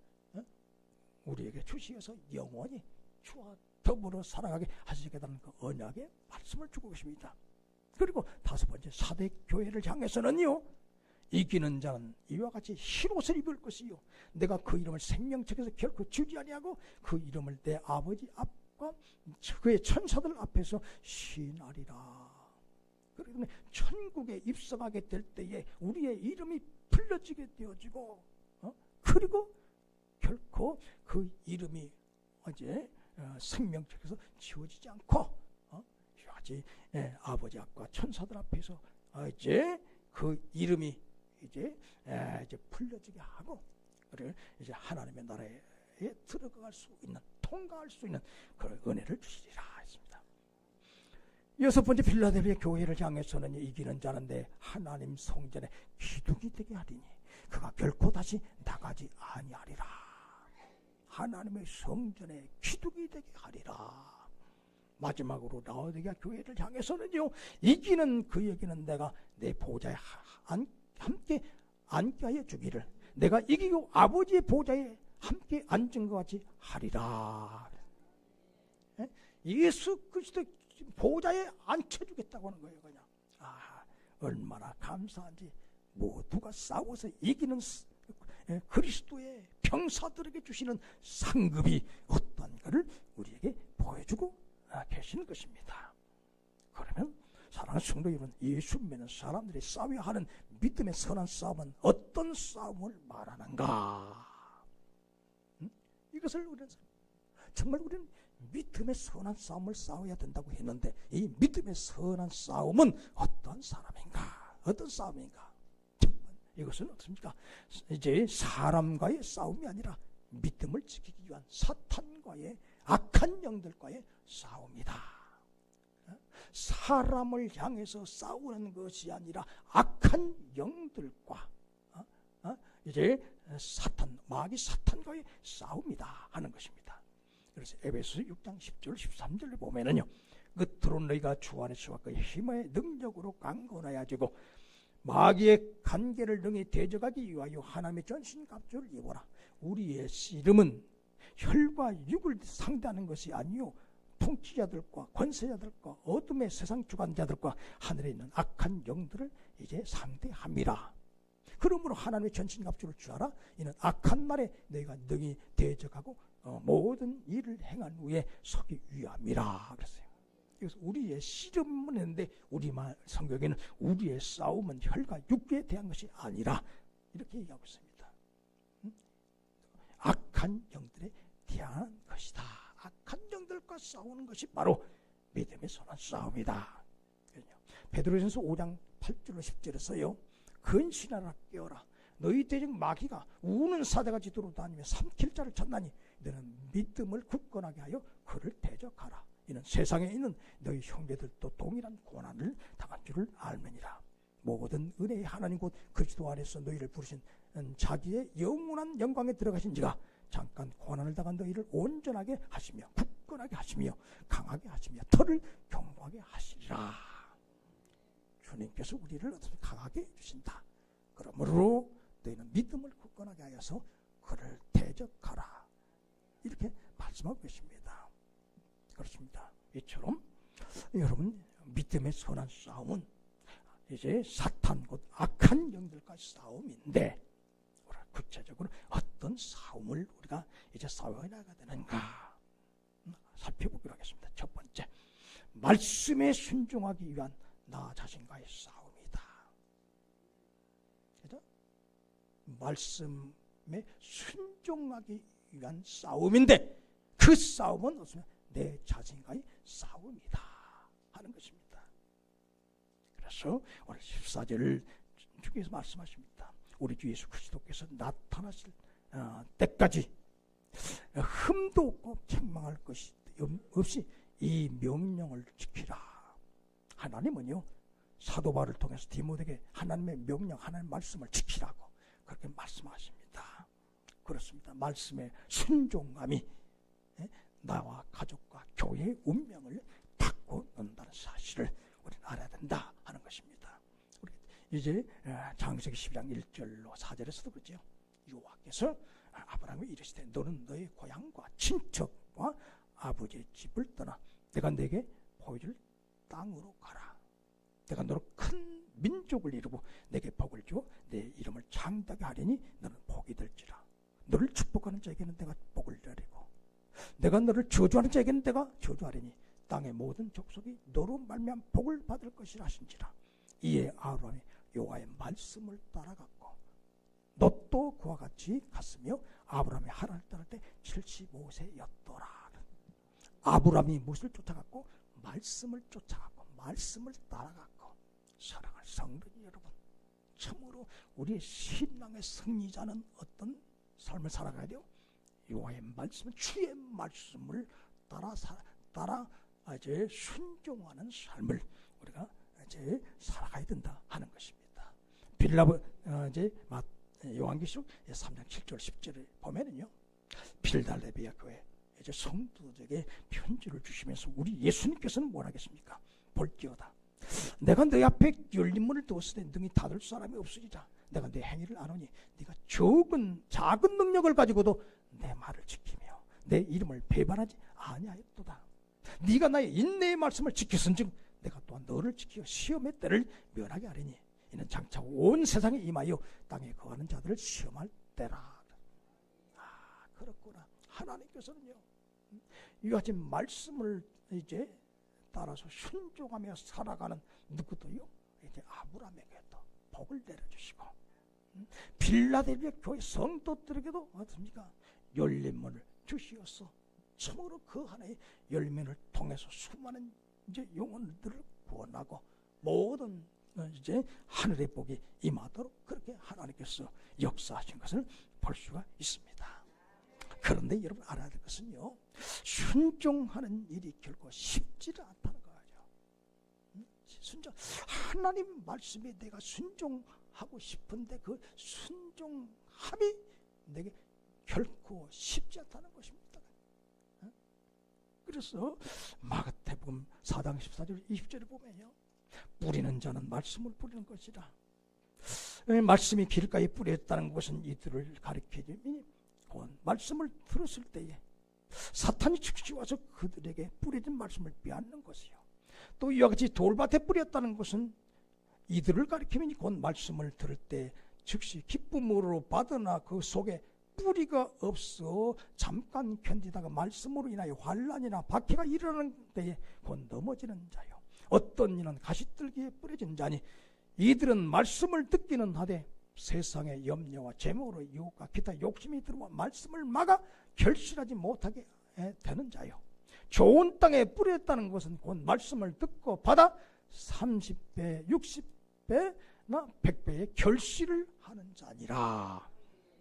Speaker 1: 우리에게 주시어서 영원히 주와 더불어 살아가게 하시겠다는 그 언약의 말씀을 주고 계십니다. 그리고 다섯 번째 사대 교회를 향해서는요, 이기는 자는 이와 같이 흰옷을 입을 것이요 내가 그 이름을 생명책에서 결코 주지 아니하고 그 이름을 내 아버지 앞과 그의 천사들 앞에서 시인하리라. 그러면 천국에 입성하게 될 때에 우리의 이름이 불려지게 되어지고, 그리고 결코 그 이름이 이제 생명책에서 지워지지 않고 이와 같이 아버지 앞과 천사들 앞에서 이제 그 이름이 이제 풀려지게 하고, 그를 이제 하나님의 나라에 들어갈 수 있는, 통과할 수 있는 그런 은혜를 주시리라 했습니다. 여섯 번째 필라델피아 교회를 향해서는 이기는 자는 내 하나님 성전에 기둥이 되게 하리니 그가 결코 다시 나가지 아니하리라. 하나님의 성전에 기둥이 되게 하리라. 마지막으로 라오디게아 교회를 향해서는요, 이기는 그에게는 내가 내 보좌에 함께 앉게 하여 주기를 내가 이기고 아버지의 보좌에 함께 앉은 것 같이 하리라. 예수 그리스도 보좌에 앉혀주겠다고 하는 거예요. 그냥 얼마나 감사한지. 모두가 싸워서 이기는 그리스도의 병사들에게 주시는 상급이 어떤가를 우리에게 보여주고 계시는 것입니다. 그러면 사랑하는 성도 여러분, 예수 믿는 사람들이 싸워야 하는 믿음의 선한 싸움은 어떤 싸움을 말하는가? 이것을 우리는 정말 우리는 믿음의 선한 싸움을 싸워야 된다고 했는데, 이 믿음의 선한 싸움은 어떤 사람인가? 어떤 싸움인가? 이것은 어떻습니까? 이제 사람과의 싸움이 아니라 믿음을 지키기 위한 사탄과의 악한 영들과의 싸움이다. 사람을 향해서 싸우는 것이 아니라 악한 영들과 이제 사탄, 마귀 사탄과의 싸움이다 하는 것입니다. 그래서 에베소서 6장 10절 13절을 보면은요, 끝으로 너희가 주 안에서와 그의 힘의 능력으로 강건하여지고 마귀의 관계를 능히 대적하기 위하여 하나님의 전신갑주를 입어라. 우리의 씨름은 혈과 육을 상대하는 것이 아니요 통치자들과 권세자들과 어둠의 세상 주관자들과 하늘에 있는 악한 영들을 이제 상대함이라. 그러므로 하나님의 전신갑주를 취하라. 이는 악한 날에 너희가 능히 대적하고 모든 일을 행한 후에 서기 위함이라 그랬어요. 그래서 우리의 씨름은 했는데 우리말 성경에는 우리의 싸움은 혈과 육에 대한 것이 아니라 이렇게 얘기하고 있습니다. 악한 영들에 대한 것이다. 악한 영들과 싸우는 것이 바로 믿음의 선한 싸움이다. 베드로전서 5장 8절로 10절에서요, 근신하라 깨어라. 너희 대적 마귀가 우는 사자같이 들어다니며 삼킬 자를 찾나니 너는 믿음을 굳건하게 하여 그를 대적하라. 이는 세상에 있는 너희 형제들도 동일한 고난을 당한 줄을 알매니라. 모든 은혜의 하나님 곧 그리스도 안에서 너희를 부르신 자기의 영원한 영광에 들어가신 지가 잠깐 고난을 당한 너희를 온전하게 하시며 굳건하게 하시며 강하게 하시며 털을 견고하게 하시리라. 주님께서 우리를 어떻게 강하게 해주신다. 그러므로 너희는 믿음을 굳건하게 하여서 그를 대적하라. 이렇게 말씀하고 계십니다. 그렇습니다. 이처럼 여러분 믿음의 선한 싸움은 이제 사탄 곧 악한 영들과의 싸움인데 구체적으로 어떤 싸움을 우리가 이제 싸워야 나가야 되는가 살펴보기로 하겠습니다. 첫 번째, 말씀에 순종하기 위한 나 자신과의 싸움이다. 그죠? 말씀에 순종하기 위한 싸움인데 그 싸움은 어쩌면 내 자신과의 싸움이다 하는 것입니다. 그래서 오늘 14절을 주께서 말씀하십니다. 우리 주 예수 그리스도께서 나타나실 때까지 흠도 없고 책망할 것이 없이 이 명령을 지키라. 하나님은요 사도 바울을 통해서 디모데에게 하나님의 명령, 하나님의 말씀을 지키라고 그렇게 말씀하십니다. 그렇습니다. 말씀의 순종함이 나와 가족과 교회의 운명을 바꿔놓는다는 사실을 우리는 알아야 된다 하는 것입니다. 우리 이제 창세기 12장 1절로 4절에서도 그러죠. 여호와께서 아브라함에게 이르시되 너는 너의 고향과 친척과 아버지의 집을 떠나 내가 네게 보여줄 땅으로 가라. 내가 너로 큰 민족을 이루고 내게 복을 주어 내 이름을 창대하게 하리니 너는 복이 될지라. 너를 축복하는 자에게는 내가 복을 내리고 내가 너를 저주하는 자에게는 내가 저주하리니 땅의 모든 족속이 너로 말미암아 복을 받을 것이라 하신지라. 이에 아브라함이 여호와의 말씀을 따라갔고 롯도 그와 같이 갔으며 아브라함이 하란을 떠날 때 75세였더라. 아브라함이 무엇을 쫓아갔고 말씀을 쫓아갔고 말씀을 따라갔고. 사랑할 성도님 여러분, 참으로 우리의 신앙의 승리자는 어떤 삶을 살아가야 돼요? 여호와의 말씀, 주의 말씀을 따라 이제 순종하는 삶을 우리가 이제 살아가야 된다 하는 것입니다. 이제 요한계시록 3장 7절 10절을 보면은요, 필달레비아 교회 이제 성도들에게 편지를 주시면서 우리 예수님께서는 뭘 하겠습니까? 볼지어다. 내가 너 앞에 열린 문을 두었으니 능히 닫을 사람이 없으리라. 내가 내 행위를 아노니 네가 작은 능력을 가지고도 내 말을 지키며 내 이름을 배반하지 아니하였도다. 네가 나의 인내의 말씀을 지켰은즉 내가 또한 너를 지키어 시험의 때를 면하게 하리니 이는 장차 온 세상에 임하여 땅에 거하는 자들을 시험할 때라. 그렇구나. 하나님께서는요 이같이 말씀을 이제 따라서 순종하며 살아가는 누구도요 이제 아브라함에게도 복을 내려주시고 빌라델비아 교회 성도들에게도 어떻습니까? 열린 문을 주시었어. 참으로 그 하나의 열면을 통해서 수많은 이제 영혼들을 구원하고 모든 이제 하늘의 복이 임하도록 그렇게 하나님께서 역사하신 것을 볼 수가 있습니다. 그런데 여러분 알아야 될 것은요, 순종하는 일이 결코 쉽지는 않다는 거죠. 순종, 하나님 말씀에 내가 순종하고 싶은데 그 순종함이 내게 결코 쉽지 않다는 것입니다. 그래서 마가복음 4장 14절 20절에 보면요, 뿌리는 자는 말씀을 뿌리는 것이라. 말씀이 길가에 뿌렸다는 것은 이들을 가리키니 말씀을 들었을 때에 사탄이 즉시 와서 그들에게 뿌려진 말씀을 빼앗는 것이요. 또 이와 같이 돌밭에 뿌렸다는 것은 이들을 가리키니 곧 말씀을 들을 때 즉시 기쁨으로 받으나 그 속에 뿌리가 없어 잠깐 견디다가 말씀으로 인하여 환난이나 박해가 일어나는 때에 곧 넘어지는 자요. 어떤 이는 가시떨기에 뿌려진 자니 이들은 말씀을 듣기는 하되 세상의 염려와 재물의 유혹과 기타 욕심이 들어와 말씀을 막아 결실하지 못하게 되는 자요. 좋은 땅에 뿌렸다는 것은 곧 말씀을 듣고 받아 30배, 60배나 100배의 결실을 하는 자니라.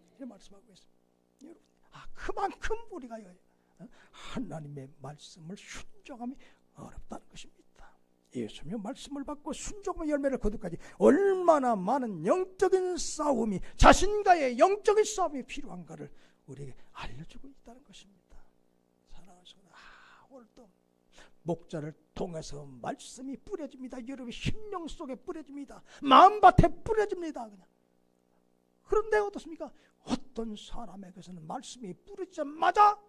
Speaker 1: 이렇게 말씀하고 있습니다. 여러분, 그만큼 우리가 하나님의 말씀을 순종함이 어렵다는 것입니다. 예수님의 말씀을 받고 순종의 열매를 거두기까지 얼마나 많은 영적인 싸움이, 자신과의 영적인 싸움이 필요한가를 우리에게 알려주고 있다는 것입니다. 사랑하는 성도, 오늘도 목자를 통해서 말씀이 뿌려집니다. 여러분의 심령 속에 뿌려집니다. 마음밭에 뿌려집니다. 그냥. 그런데 어떻습니까? 어떤 사람에게서는 말씀이 뿌려지자마자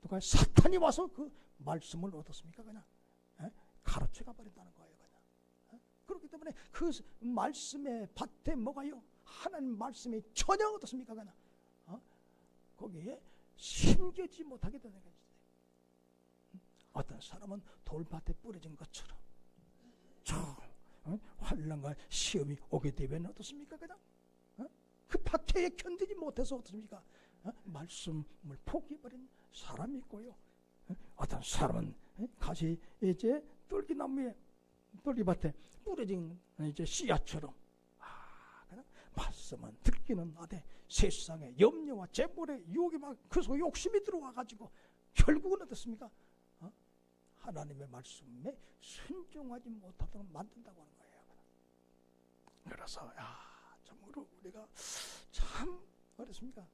Speaker 1: 누가 사탄이 와서 그 말씀을 어떻습니까? 그냥 가로채가 버린다는 거예요. 그냥. 그렇기 때문에 그 말씀의 밭에 뭐가요? 하나님 말씀이 전혀 어떻습니까? 그냥 거기에 심겨지 못하게 되는 거죠. 어떤 사람은 돌밭에 뿌려진 것처럼 환난과 시험이 오게 되면 어떻습니까? 그냥 그 박해에 견디지 못해서 어떻습니까? 말씀을 포기해버린 사람이 있고요. 어떤 사람은 가시 이제 똘기밭에 뿌려진 이제 씨앗처럼 그냥 말씀은 듣기는 하되 세상에 염려와 재물의 유혹이 막 그 속에 욕심이 들어와 가지고 결국은 어떻습니까? 하나님의 말씀에 순종하지 못하도록 만든다고 하는 거예요. 그래서 참으로 우리가 참 어렵습니까?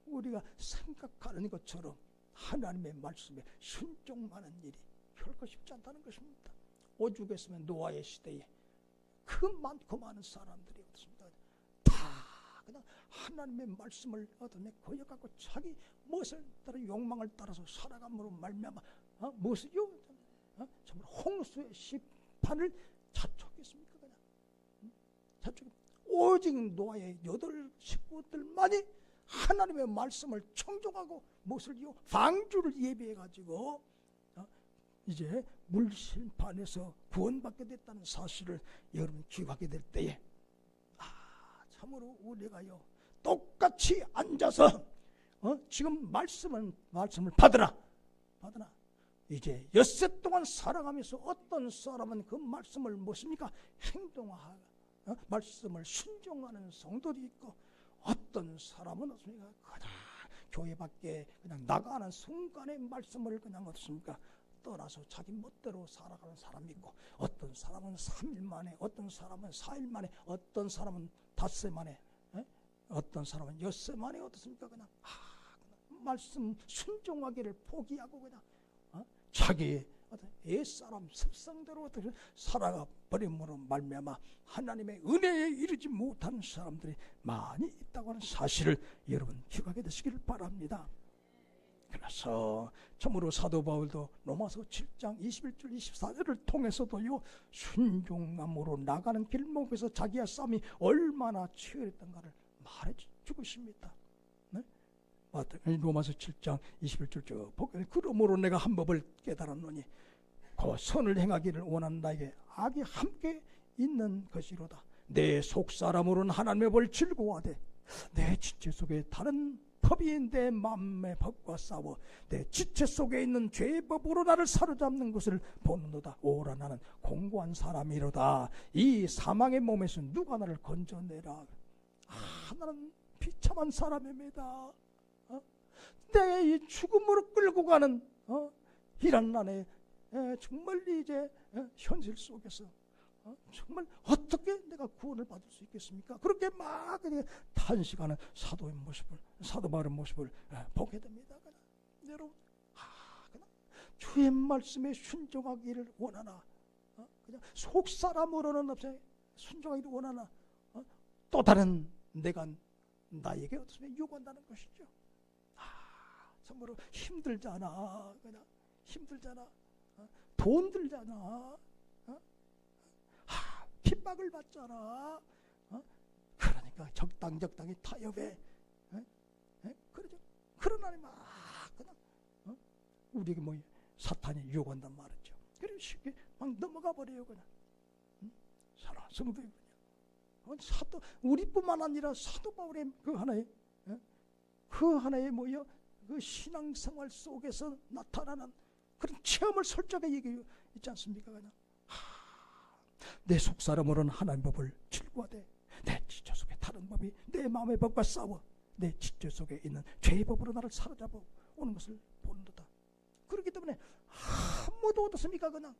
Speaker 1: 우리가 생각하는 것처럼 하나님의 말씀에 순종하는 일이 결코 쉽지 않다는 것입니다. 오죽했으면 노아의 시대에 그 많고 많은 사람들이 어떻습니까? 다 그냥 하나님의 말씀을 얻어내 거역하고 자기 무엇을 따라 욕망을 따라서 살아감으로 말미암아 무엇이요? 정말 홍수의 심판을 자촉했습니까? 그냥 자촉. 오직 노아의 8 식구들만이 하나님의 말씀을 청종하고 무엇을요? 방주를 예비해 가지고 이제 물심판에서 구원받게 됐다는 사실을 여러분 기억하게 될 때에 참으로 우리가요 똑같이 앉아서 지금 말씀을 받으라. 이제 엿새 동안 살아가면서 어떤 사람은 그 말씀을 무엇입니까? 행동하고 말씀을 순종하는 성도도 있고, 어떤 사람은 어떻습니까? 그냥 교회 밖에 그냥 나가는 순간에 말씀을 그냥 어떻습니까? 떠나서 자기 멋대로 살아가는 사람이 있고, 어떤 사람은 3일 만에, 어떤 사람은 4일 만에, 어떤 사람은 닷새 만에, 어떤 사람은 엿새 만에 어떻습니까? 그냥 말씀 순종하기를 포기하고 그냥 자기의 옛사람 습성대로 살아가 버림으로 말미암아 하나님의 은혜에 이르지 못하는 사람들이 많이 있다고 하는 사실을 여러분 기억하게 되시기를 바랍니다. 그래서 참으로 사도 바울도 로마서 7장 21절 24절을 통해서도요 순종함으로 나가는 길목에서 자기의 싸움이 얼마나 치열했던가를 말해주고 있습니다. 로마서 7장 21절 그러므로 내가 한 법을 깨달았노니 그 선을 행하기를 원하는 나에게 악이 함께 있는 것이로다. 내 속사람으로는 하나님의 법을 즐거워하되 내 지체 속에 다른 법이 내 마음의 법과 싸워 내 지체 속에 있는 죄의 법으로 나를 사로잡는 것을 보는도다. 오라 나는 공고한 사람이로다. 이 사망의 몸에서 누가 나를 건져내라. 나는 비참한 사람입니다. 내 이 죽음으로 끌고 가는 이런 난에 정말 이제 현실 속에서 정말 어떻게 내가 구원을 받을 수 있겠습니까? 그렇게 막 탄식하는 사도 바울의 모습을 보게 됩니다. 여러분, 주의 말씀에 순종하기를 원하나, 그냥 속 사람으로는 없어요. 순종하기를 원하나, 또 다른 내가 나에게 어떻게 요구한다는 것이죠. 참으로 힘들잖아, 그냥 힘들잖아, 돈 들잖아, 핍박을 받잖아. 그러니까 적당히 타협해. 그러죠. 그러나 막 그냥 우리에게 뭐 사탄이 유혹한단 말이죠. 그래서 쉽게 막 넘어가 버려요 그냥. 사랑하는 성도님, 사도 우리뿐만 아니라 사도 바울의 그 하나의 뭐요? 그 신앙생활 속에서 나타나는 그런 체험을 솔직하게 얘기해 있지 않습니까? 그냥 내 속사람으로는 하나님의 법을 즐거워하되 내 지체 속에 다른 법이 내 마음의 법과 싸워 내 지체 속에 있는 죄의 법으로 나를 사로잡아 오는 것을 보는도다. 그렇기 때문에 아무도 어떻습니까? 그냥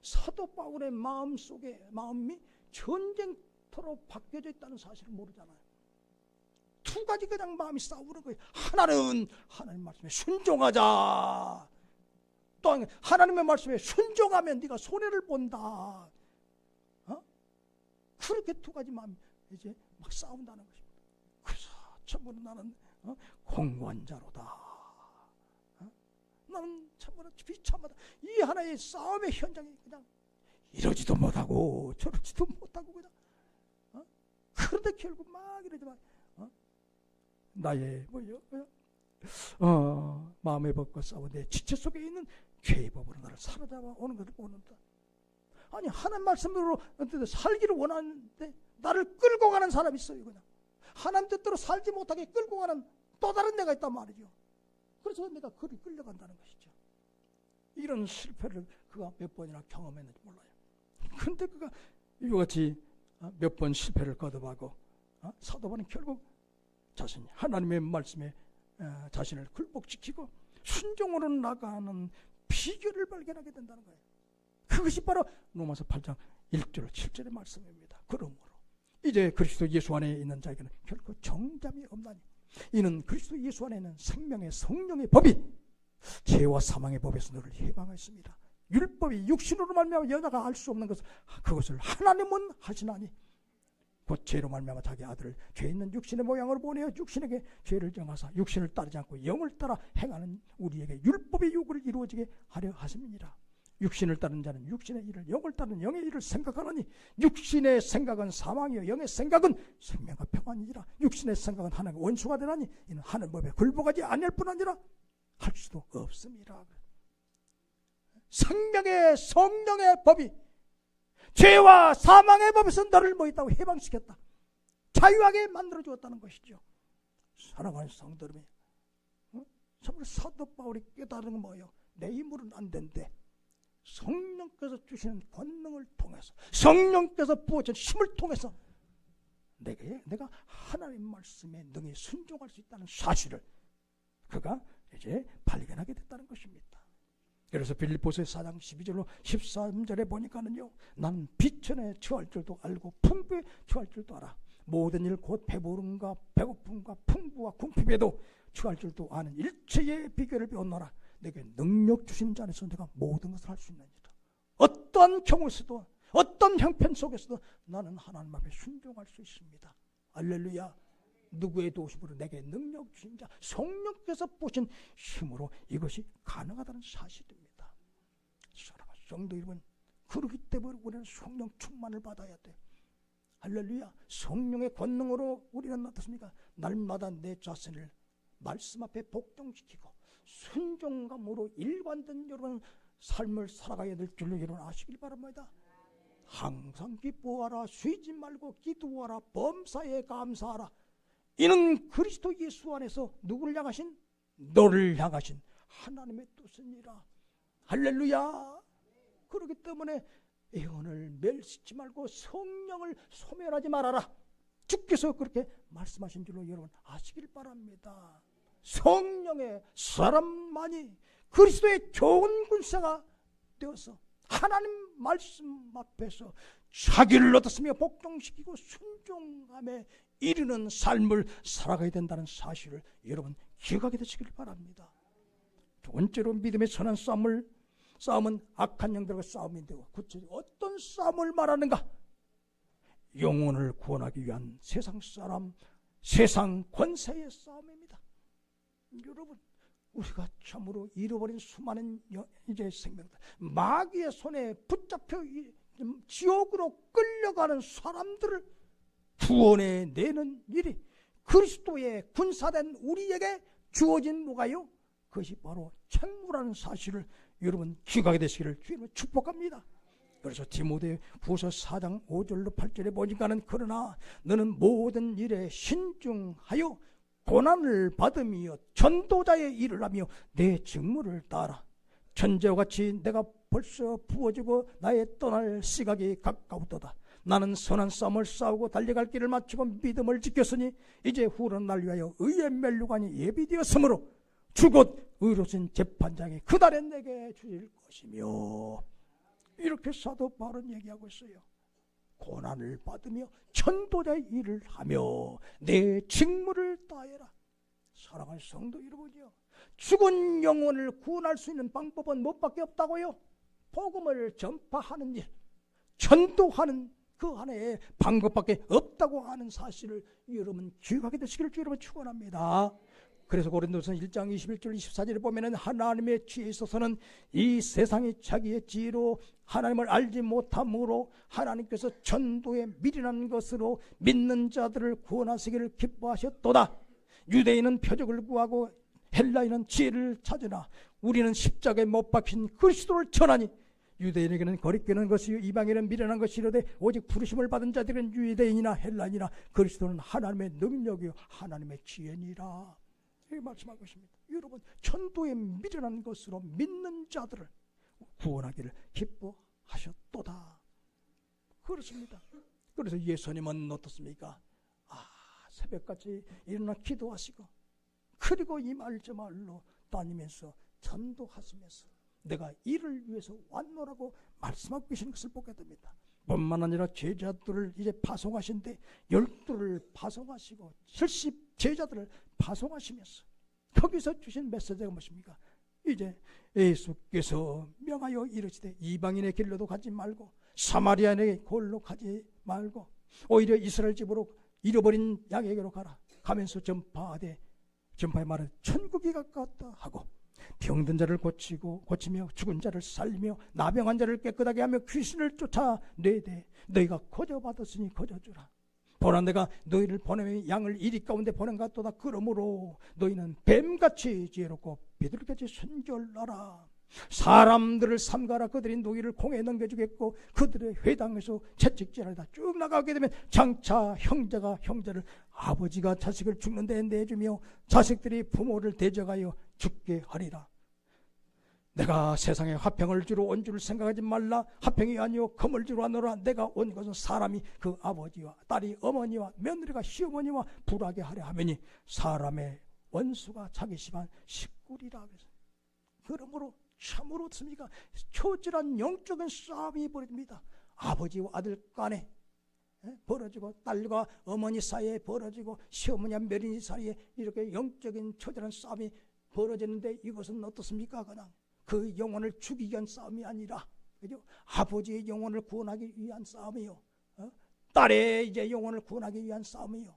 Speaker 1: 사도 바울의 마음이 전쟁터로 바뀌어져 있다는 사실을 모르잖아요. 두 가지 그냥 마음이 싸우는 거예요. 하나는 하나님 말씀에 순종하자. 또 하나님의 말씀에 순종하면 네가 손해를 본다. 그렇게 두 가지 마음이 이제 막 싸운다는 것입니다. 그래서 참으로 나는 공고한 자로다. 나는 참으로 비참하다. 이 하나의 싸움의 현장이 그냥 이러지도 못하고 저러지도 못하고 그냥 그런데 결국 막 이러지만 나의 마음의 법과 싸워 내 지체 속에 있는 죄의 법으로 나를 사로잡아 오는 것을 보는다. 아니 하나님 말씀으로 살기를 원하는데 나를 끌고 가는 사람이 있어요. 그냥 하나님 뜻대로 살지 못하게 끌고 가는 또 다른 내가 있단 말이죠. 그래서 내가 그리 끌려간다는 것이죠. 이런 실패를 그가 몇 번이나 경험했는지 몰라요. 그런데 그가 이와 같이 몇 번 실패를 거듭하고 사도 바울은 결국 자신이 하나님의 말씀에 자신을 굴복시키고 순종으로 나가는 비결을 발견하게 된다는 거예요. 그것이 바로 로마서 8장 1절 7절의 말씀입니다. 그러므로 이제 그리스도 예수 안에 있는 자에게는 결코 정잠이 없나니 이는 그리스도 예수 안에 있는 생명의 성령의 법이 죄와 사망의 법에서 너를 해방하였습니다. 율법이 육신으로 말미암아 여자가 알 수 없는 것을 그것을 하나님은 하시나니 곧 죄로 말미암아 자기 아들을 죄 있는 육신의 모양으로 보내어 육신에게 죄를 정하사 육신을 따르지 않고 영을 따라 행하는 우리에게 율법의 요구를 이루어지게 하려 하심이니라. 육신을 따르는 자는 육신의 일을 영을 따르는 영의 일을 생각하느니 육신의 생각은 사망이요 영의 생각은 생명과 평안이니라. 육신의 생각은 하나님의 원수가 되나니 이는 하늘 법에 굴복하지 아니할 뿐 아니라 할 수도 없습니다. 생명의 성령의 법이 죄와 사망의 법에서 너를 뭐있다고 해방시켰다. 자유하게 만들어 주었다는 것이죠. 사랑하는 성도 여러분, 정말 사도 바울이 깨달은 건 뭐예요? 내 힘으로는 안 된대. 성령께서 주시는 권능을 통해서 성령께서 부어준 힘을 통해서 내가 하나님 말씀에 능히 순종할 수 있다는 사실을 그가 이제 발견하게 됐다는 것입니다. 그래서 빌립보서 4장 12절로 13절에 보니까는요, 나는 비천에 처할 줄도 알고 풍부에 처할 줄도 알아. 모든 일 곧 배부름과 배고픔과 풍부와 궁핍에도 처할 줄도 아는 일체의 비결을 배웠노라. 내게 능력 주신 자 안에서 내가 모든 것을 할 수 있느니라. 어떠한 경우에서도 어떤 형편 속에서도 나는 하나님 앞에 순종할 수 있습니다. 할렐루야. 누구의 도우심으로 내게 능력 주신 자 성령께서 보신 힘으로 이것이 가능하다는 사실입니다. 사랑하는 성도 여러분, 그렇기 때문에 우리는 성령 충만을 받아야 돼. 할렐루야. 성령의 권능으로 우리는 어떻습니까? 날마다 내 자신을 말씀 앞에 복종시키고 순종감으로 일관된 여러분 삶을 살아가야 될 줄로 여러분 아시길 바랍니다. 항상 기뻐하라, 쉬지 말고 기도하라, 범사에 감사하라. 이는 그리스도 예수 안에서 누구를 향하신? 너를 향하신 하나님의 뜻이니라. 할렐루야. 그렇기 때문에 예언을 멸시치 말고 성령을 소멸하지 말아라. 주께서 그렇게 말씀하신 줄로 여러분 아시길 바랍니다. 성령의 사람만이 그리스도의 좋은 군사가 되어서 하나님 말씀 앞에서 자기를 얻었으며 복종시키고 순종함에 이르는 삶을 살아가야 된다는 사실을 여러분 기억하게 되시길 바랍니다. 두 번째로 믿음의 선한 싸움은 악한 영들과 싸움인데요. 구체적으로 어떤 싸움을 말하는가? 영혼을 구원하기 위한 세상 사람, 세상 권세의 싸움입니다. 여러분, 우리가 참으로 잃어버린 수많은 이제 생명들, 마귀의 손에 붙잡혀 지옥으로 끌려가는 사람들을 구원해 내는 일이 그리스도의 군사된 우리에게 주어진 뭐가요? 그것이 바로 책무라는 사실을 여러분 기억하게 되시기를 주님을 축복합니다. 그래서 디모데후서 4장 5절로 8절에 보니까는 그러나 너는 모든 일에 신중하여 고난을 받으며 전도자의 일을 하며 내 직무를 따라. 천재와 같이 내가 벌써 부어지고 나의 떠날 시각이 가까웠도다. 나는 선한 싸움을 싸우고 달려갈 길을 마치고 믿음을 지켰으니 이제 후로는 날 위하여 의의 면류관이 예비되었으므로 주곧 의로우신 재판장이 그날에 내게 주실 것이며, 이렇게 사도 바울은 얘기하고 있어요. 고난을 받으며 전도자의 일을 하며 내 직무를 다해라. 사랑하는 성도 여러분이요, 죽은 영혼을 구원할 수 있는 방법은 무엇밖에 없다고요? 복음을 전파하는 일, 전도하는 그 하나의 방법밖에 없다고 하는 사실을 여러분 기억하게 되시기를 여러분 축원합니다. 그래서 고린도서 1장 21절 24절에 보면은 하나님의 지혜에 있어서는 이 세상이 자기의 지혜로 하나님을 알지 못함으로 하나님께서 전도에 미련한 것으로 믿는 자들을 구원하시기를 기뻐하셨도다. 유대인은 표적을 구하고 헬라인은 지혜를 찾으나 우리는 십자가에 못 박힌 그리스도를 전하니 유대인에게는 거리끼는 것이요 이방인은 미련한 것이로되 오직 부르심을 받은 자들은 유대인이나 헬라인이나 그리스도는 하나님의 능력이요 하나님의 지혜니라. 이렇게 말씀하고 있습니다. 여러분, 전도에 미련한 것으로 믿는 자들을 구원하기를 기뻐하셨도다. 그렇습니다. 그래서 예수님은 어떻습니까? 새벽같이 일어나 기도하시고 그리고 이 말 저 말로 다니면서 전도하시면서 내가 이를 위해서 왔노라고 말씀하고 계시는 것을 보게 됩니다. 뿐만 아니라 제자들을 이제 파송하신데 12를 파송하시고 70 제자들을 파송하시면서 거기서 주신 메시지가 무엇입니까? 이제 예수께서 명하여 이르시되 이방인의 길로도 가지 말고 사마리아인의 골로 가지 말고 오히려 이스라엘 집으로 잃어버린 양에게로 가라. 가면서 전파하되 전파의 말은 천국이 가까웠다 하고 병든 자를 고치며 죽은 자를 살리며 나병한 자를 깨끗하게 하며 귀신을 쫓아내되 너희가 거저 받았으니 거저 주라. 보라 내가 너희를 보내며 양을 이리 가운데 보낸 것 같도다. 그러므로 너희는 뱀같이 지혜롭고 비둘기같이 순결하라. 사람들을 삼가라. 그들이 너희를 공에 넘겨주겠고 그들의 회당에서 채찍질하다 쭉 나가게 되면 장차 형제가 형제를 아버지가 자식을 죽는 데 내주며 자식들이 부모를 대적하여 죽게 하리라. 내가 세상에 화평을 주러 온 줄 생각하지 말라. 화평이 아니요 검을 주러 왔노라. 내가 온 것은 사람이 그 아버지와 딸이 어머니와 며느리가 시어머니와 불하게 하려 하매니 사람의 원수가 자기 집안 식구리라. 그러므로 참으로 어떻습니까? 초절한 영적인 싸움이 벌어집니다. 아버지와 아들 간에 벌어지고 딸과 어머니 사이에 벌어지고 시어머니와 며느리 사이에 이렇게 영적인 초절한 싸움이 벌어지는데 이것은 어떻습니까? 그냥 그 영혼을 죽이기 위한 싸움이 아니라 그죠? 아버지의 영혼을 구원하기 위한 싸움이요, 딸의 이제 영혼을 구원하기 위한 싸움이요,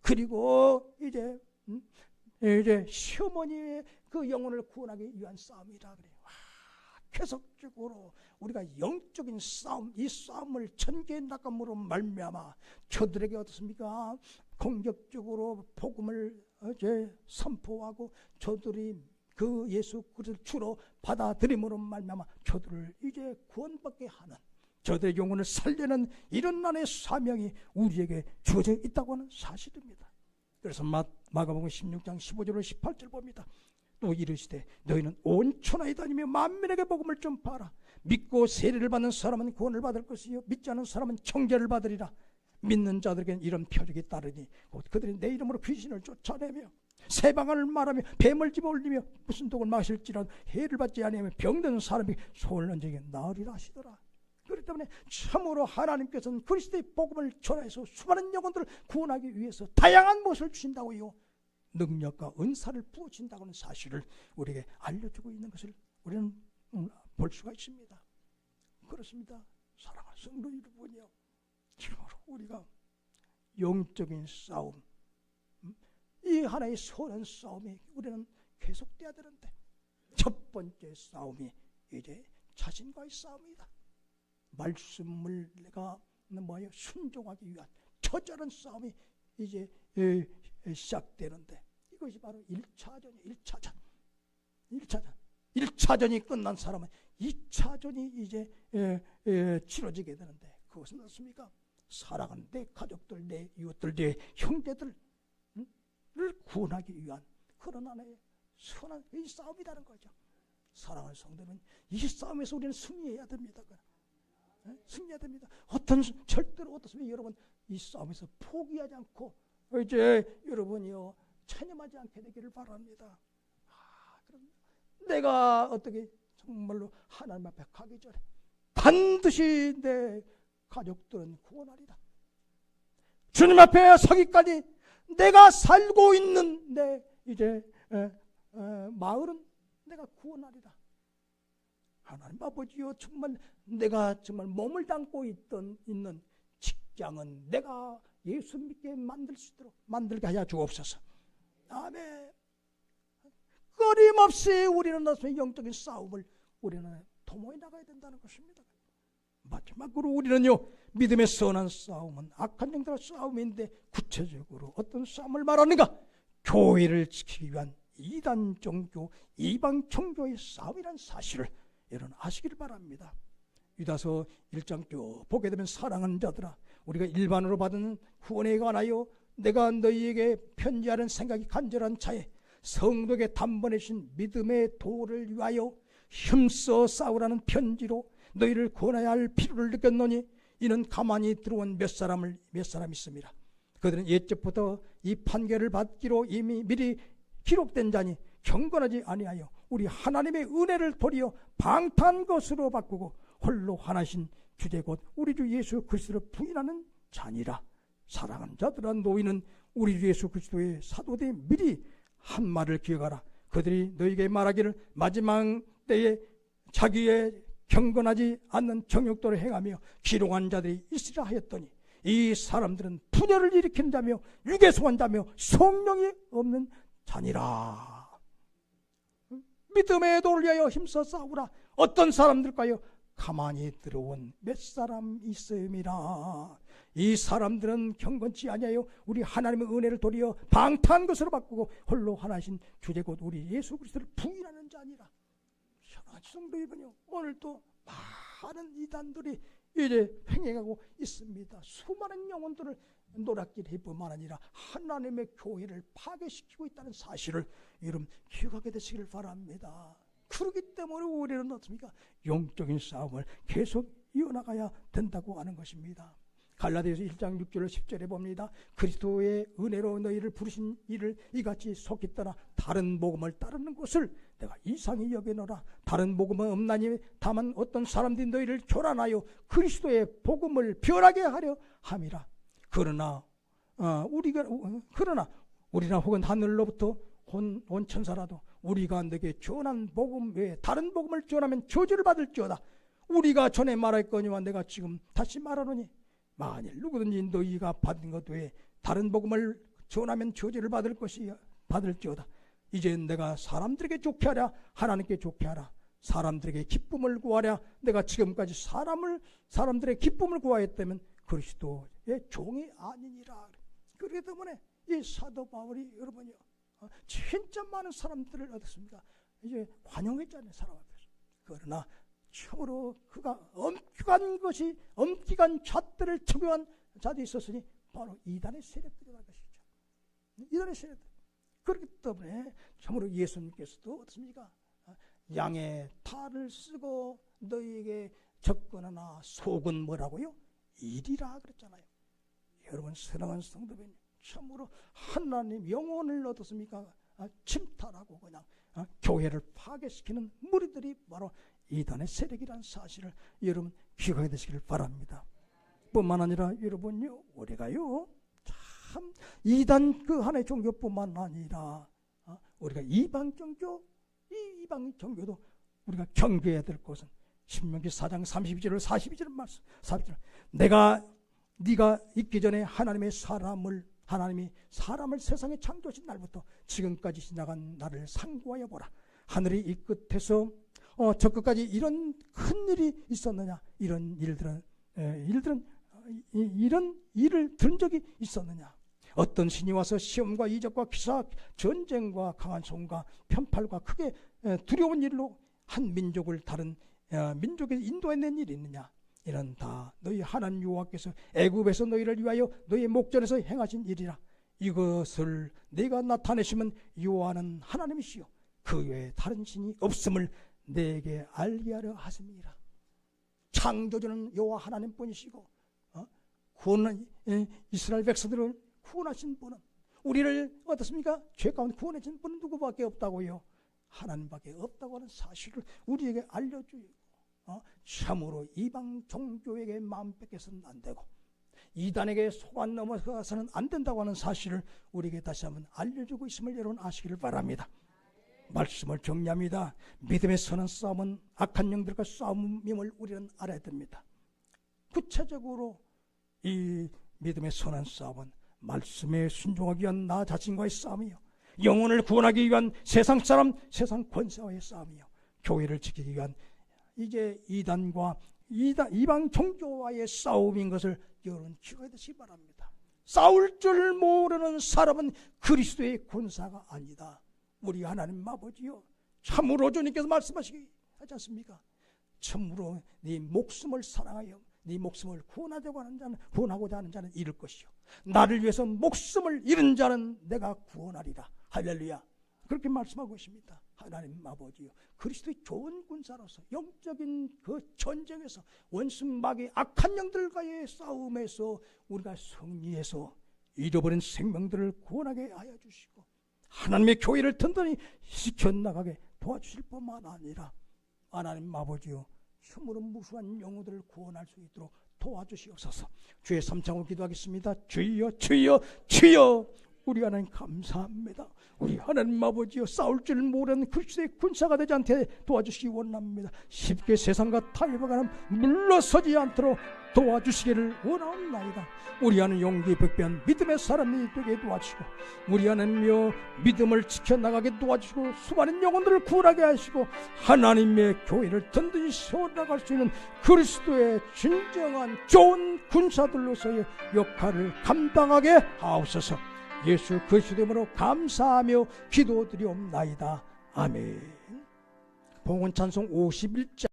Speaker 1: 그리고 이제 시어머니의 그 영혼을 구원하기 위한 싸움이라 그래요. 계속적으로 우리가 영적인 싸움, 이 싸움을 천개의 낙감으로 말미암아 저들에게 어떻습니까? 공격적으로 복음을 선포하고 저들이 그 예수 그리스도를 주로 받아들임으로 말미암아 저들을 이제 구원받게 하는, 저들의 영혼을 살리는 이런 난의 사명이 우리에게 주어져 있다고 하는 사실입니다. 그래서 마가복음 16장 15절로 18절 봅니다. 또 이르시되 너희는 온 천하에 다니며 만민에게 복음을 전파하라. 믿고 세례를 받는 사람은 구원을 받을 것이요 믿지 않는 사람은 정죄를 받으리라. 믿는 자들에게는 이런 표적이 따르니 곧 그들이 내 이름으로 귀신을 쫓아내며 새 방언을 말하며 뱀을 집어올리며 무슨 독을 마실지라도 해를 받지 아니하며 병든 사람이 소를 언제게 나으리라 하시더라. 그렇기 때문에 참으로 하나님께서는 그리스도의 복음을 전해서 수많은 영혼들을 구원하기 위해서 다양한 무엇을 주신다고요, 능력과 은사를 부어준다고 하는 사실을 우리에게 알려주고 있는 것을 우리는 볼 수가 있습니다. 그렇습니다. 사랑하는 성도 여러분이요, 참으로 우리가 영적인 싸움, 이 하나의 선한 싸움이 우리는 계속돼야 되는데 첫 번째 싸움이 이제 자신과의 싸움이다. 말씀을 내가 순종하기 위한 처절한 싸움이 이제 시작되는데 이것이 바로 1차전이 1차전이 끝난 사람은 2차전이 이제 치러지게 되는데 그것은 어떻습니까? 사랑하는 내 가족들, 내 이웃들, 내 형제들을 구원하기 위한 그런 하나의 선한 이 싸움이라는 거죠. 사랑하는 성도는 이 싸움에서 우리는 승리해야 됩니다. 승리해야 됩니다. 절대로 어떻습니까? 여러분 이 싸움에서 포기하지 않고 이제 여러분이요 체념하지 않게 되기를 바랍니다. 그럼 내가 어떻게 정말로 하나님 앞에 가기 전에 반드시 내 가족들은 구원하리라. 주님 앞에 서기까지 내가 살고 있는 내 이제 마을은 내가 구원하리라. 하나님 아버지여, 정말 내가 정말 몸을 담고 있는 직장은 내가 예수 믿게 만들 수 있도록 만들게 하여 주옵소서. 아멘. 끊임없이 우리는 영적인 싸움을 우리는 도모해 나가야 된다는 것입니다. 마지막으로 우리는요, 믿음의 선한 싸움은 악한 영들과 싸움인데 구체적으로 어떤 싸움을 말하는가? 교회를 지키기 위한 이단 종교, 이방 종교의 싸움이라는 사실을 여러분 아시길 바랍니다. 유다서 1장 쭉 보게 되면 사랑하는 자들아, 우리가 일반으로 받은 후원에 관하여 내가 너희에게 편지하는 생각이 간절한 차에 성도에게 단번에신 믿음의 도를 위하여 힘써 싸우라는 편지로 너희를 권하여야 할 필요를 느꼈노니 이는 가만히 들어온 몇 사람이 있습니다. 그들은 옛적부터 이 판결을 받기로 이미 미리 기록된 자니 경건하지 아니하여 우리 하나님의 은혜를 도리어 방탄 것으로 바꾸고 홀로 하나신 주제 곧 우리 주 예수 그리스도를 부인하는 자니라. 사랑하는 자들아, 너희는 우리 주 예수 그리스도의 사도되 미리 한 말을 기억하라. 그들이 너희에게 말하기를 마지막 때에 자기의 경건하지 않는 정욕도를 행하며 기롱한 자들이 있으리라 하였더니 이 사람들은 분열을 일으키는 자며 육에 속한 자며 성령이 없는 자니라. 믿음의 도를 위하여 힘써 싸우라. 어떤 사람들까요? 가만히 들어온 몇 사람 있음이라. 이 사람들은 경건치 아니하여 우리 하나님의 은혜를 도리어 방탄 것으로 바꾸고 홀로 하나신 주제 곧 우리 예수 그리스도를 부인하는 자니라. 성도 여러분요, 오늘도 많은 이단들이 이제 횡행하고 있습니다. 수많은 영혼들을 노략질할 뿐만 아니라 하나님의 교회를 파괴시키고 있다는 사실을 여러분 기억하게 되시길 바랍니다. 그렇기 때문에 우리는 어떻습니까? 영적인 싸움을 계속 이어나가야 된다고 하는 것입니다. 갈라디아서 1장 6절 10절에 봅니다. 그리스도의 은혜로 너희를 부르신 이를 이같이 속히 떠나 다른 복음을 따르는 것을 내가 이상히 여겨노라. 다른 복음은 없나니 다만 어떤 사람들이 너희를 교란하여 그리스도의 복음을 변하게 하려 함이라. 그러나 우리나 혹은 하늘로부터 온 천사라도 우리가 너에게 전한 복음 외에 다른 복음을 전하면 저주를 받을지어다. 우리가 전에 말할거니와 내가 지금 다시 말하노니 만일 누구든지 너희가 받은 것 외에 다른 복음을 전하면 저주를 받을지어다. 이제 내가 사람들에게 좋게 하랴 하나님께 좋게 하라. 사람들에게 기쁨을 구하랴. 내가 지금까지 사람들의 기쁨을 구하였다면 그리스도의 종이 아니니라. 그렇기 때문에 이 사도 바울이 여러분이요, 진짜 많은 사람들을 얻었습니다. 이제 관용했잖아요, 사람 앞에서. 그러나 참으로 그가 엄격한 잣들을 적용한 자들이 있었으니 바로 이단의 세력들이라는 것이죠. 이단의 세력들. 그렇기 때문에 참으로 예수님께서도 어떻습니까? 양의 탈을 쓰고 너희에게 접근하나 속은 뭐라고요? 일이라 그랬잖아요. 여러분 사랑하는 성도님, 참으로 하나님 영혼을 어떻습니까? 침탈하고 그냥 교회를 파괴시키는 무리들이 바로 이단의 세력이라는 사실을 여러분 기억하게 되시길 바랍니다. 뿐만 아니라 여러분요, 우리가요 참 이단 그 하나의 종교뿐만 아니라 우리가 이방 종교, 이 이방 종교도 우리가 경계해야 될 것은 신명기 4장 32절 42절 말씀. 42절. 네가 있기 전에 하나님이 사람을 세상에 창조하신 날부터 지금까지 지나간 날을 상고하여 보라. 하늘이 이 끝에서 저 끝까지 이런 큰 일이 있었느냐? 이런 일을 들은 적이 있었느냐? 어떤 신이 와서 시험과 이적과 기사, 전쟁과 강한 손과 편팔과 크게 두려운 일로 한 민족을 다른 민족에 인도해낸 일이 있느냐? 이는 다 너희 하나님 여호와께서 애굽에서 너희를 위하여 너희 목전에서 행하신 일이라. 이것을 내가 나타내시면 여호와는 하나님이시요 그 외에 다른 신이 없음을 내게 알게 하려 하심이라. 창조주는 여호와 하나님뿐이시고 구원은 이스라엘 백성들을 구원하신 분은, 우리를 어떻습니까? 죄 가운데 구원하신 분은 누구밖에 없다고요? 하나님밖에 없다고 하는 사실을 우리에게 알려주고, 참으로 이방 종교에게 마음 뺏겨서는 안 되고 이단에게 속아 넘어가서는 안 된다고 하는 사실을 우리에게 다시 한번 알려주고 있음을 여러분 아시기를 바랍니다. 말씀을 정리합니다. 믿음에 서는 싸움은 악한 영들과 싸움임을 우리는 알아야 됩니다. 구체적으로 이 믿음에 서는 싸움은 말씀에 순종하기 위한 나 자신과의 싸움이요, 영혼을 구원하기 위한 세상 사람, 세상 권세와의 싸움이요, 교회를 지키기 위한 이제 이단과 이방 종교와의 싸움인 것을 여러분 기억해 두시기 바랍니다. 싸울 줄 모르는 사람은 그리스도의 군사가 아니다. 우리 하나님 아버지요, 참으로 주님께서 말씀하시기 하지 않습니까? 참으로 네 목숨을 사랑하여 네 목숨을 구원하고자 하는 자는 잃을 것이요, 나를 위해서 목숨을 잃은 자는 내가 구원하리라. 할렐루야. 그렇게 말씀하고 있습니다. 하나님 아버지요, 그리스도의 좋은 군사로서 영적인 그 전쟁에서 원수 마귀 악한 영들과의 싸움에서 우리가 승리해서 잃어버린 생명들을 구원하게 하여 주시고 하나님의 교회를 든든히 지켜나가게 도와주실 뿐만 아니라 하나님 아버지요, 참으로 무수한 영혼들을 구원할 수 있도록 도와주시옵소서. 주의 삼창으로 기도하겠습니다. 주여 주여 주여, 우리 하나님 감사합니다. 우리 하나님 아버지여, 싸울 줄 모르는 그리스도의 군사가 되지 않게 도와주시기 원합니다. 쉽게 세상과 타협하는 물러서지 않도록 도와주시기를 원하옵나이다. 우리 하나님 용기 백배한 믿음의 사람이 되게 도와주시고 우리 하나님여 믿음을 지켜나가게 도와주시고 수많은 영혼들을 구원하게 하시고 하나님의 교회를 든든히 세워나갈 수 있는 그리스도의 진정한 좋은 군사들로서의 역할을 감당하게 하옵소서. 예수 그리스도 이름으로 감사하며 기도드리옵나이다. 아멘. 봉헌 찬송 51장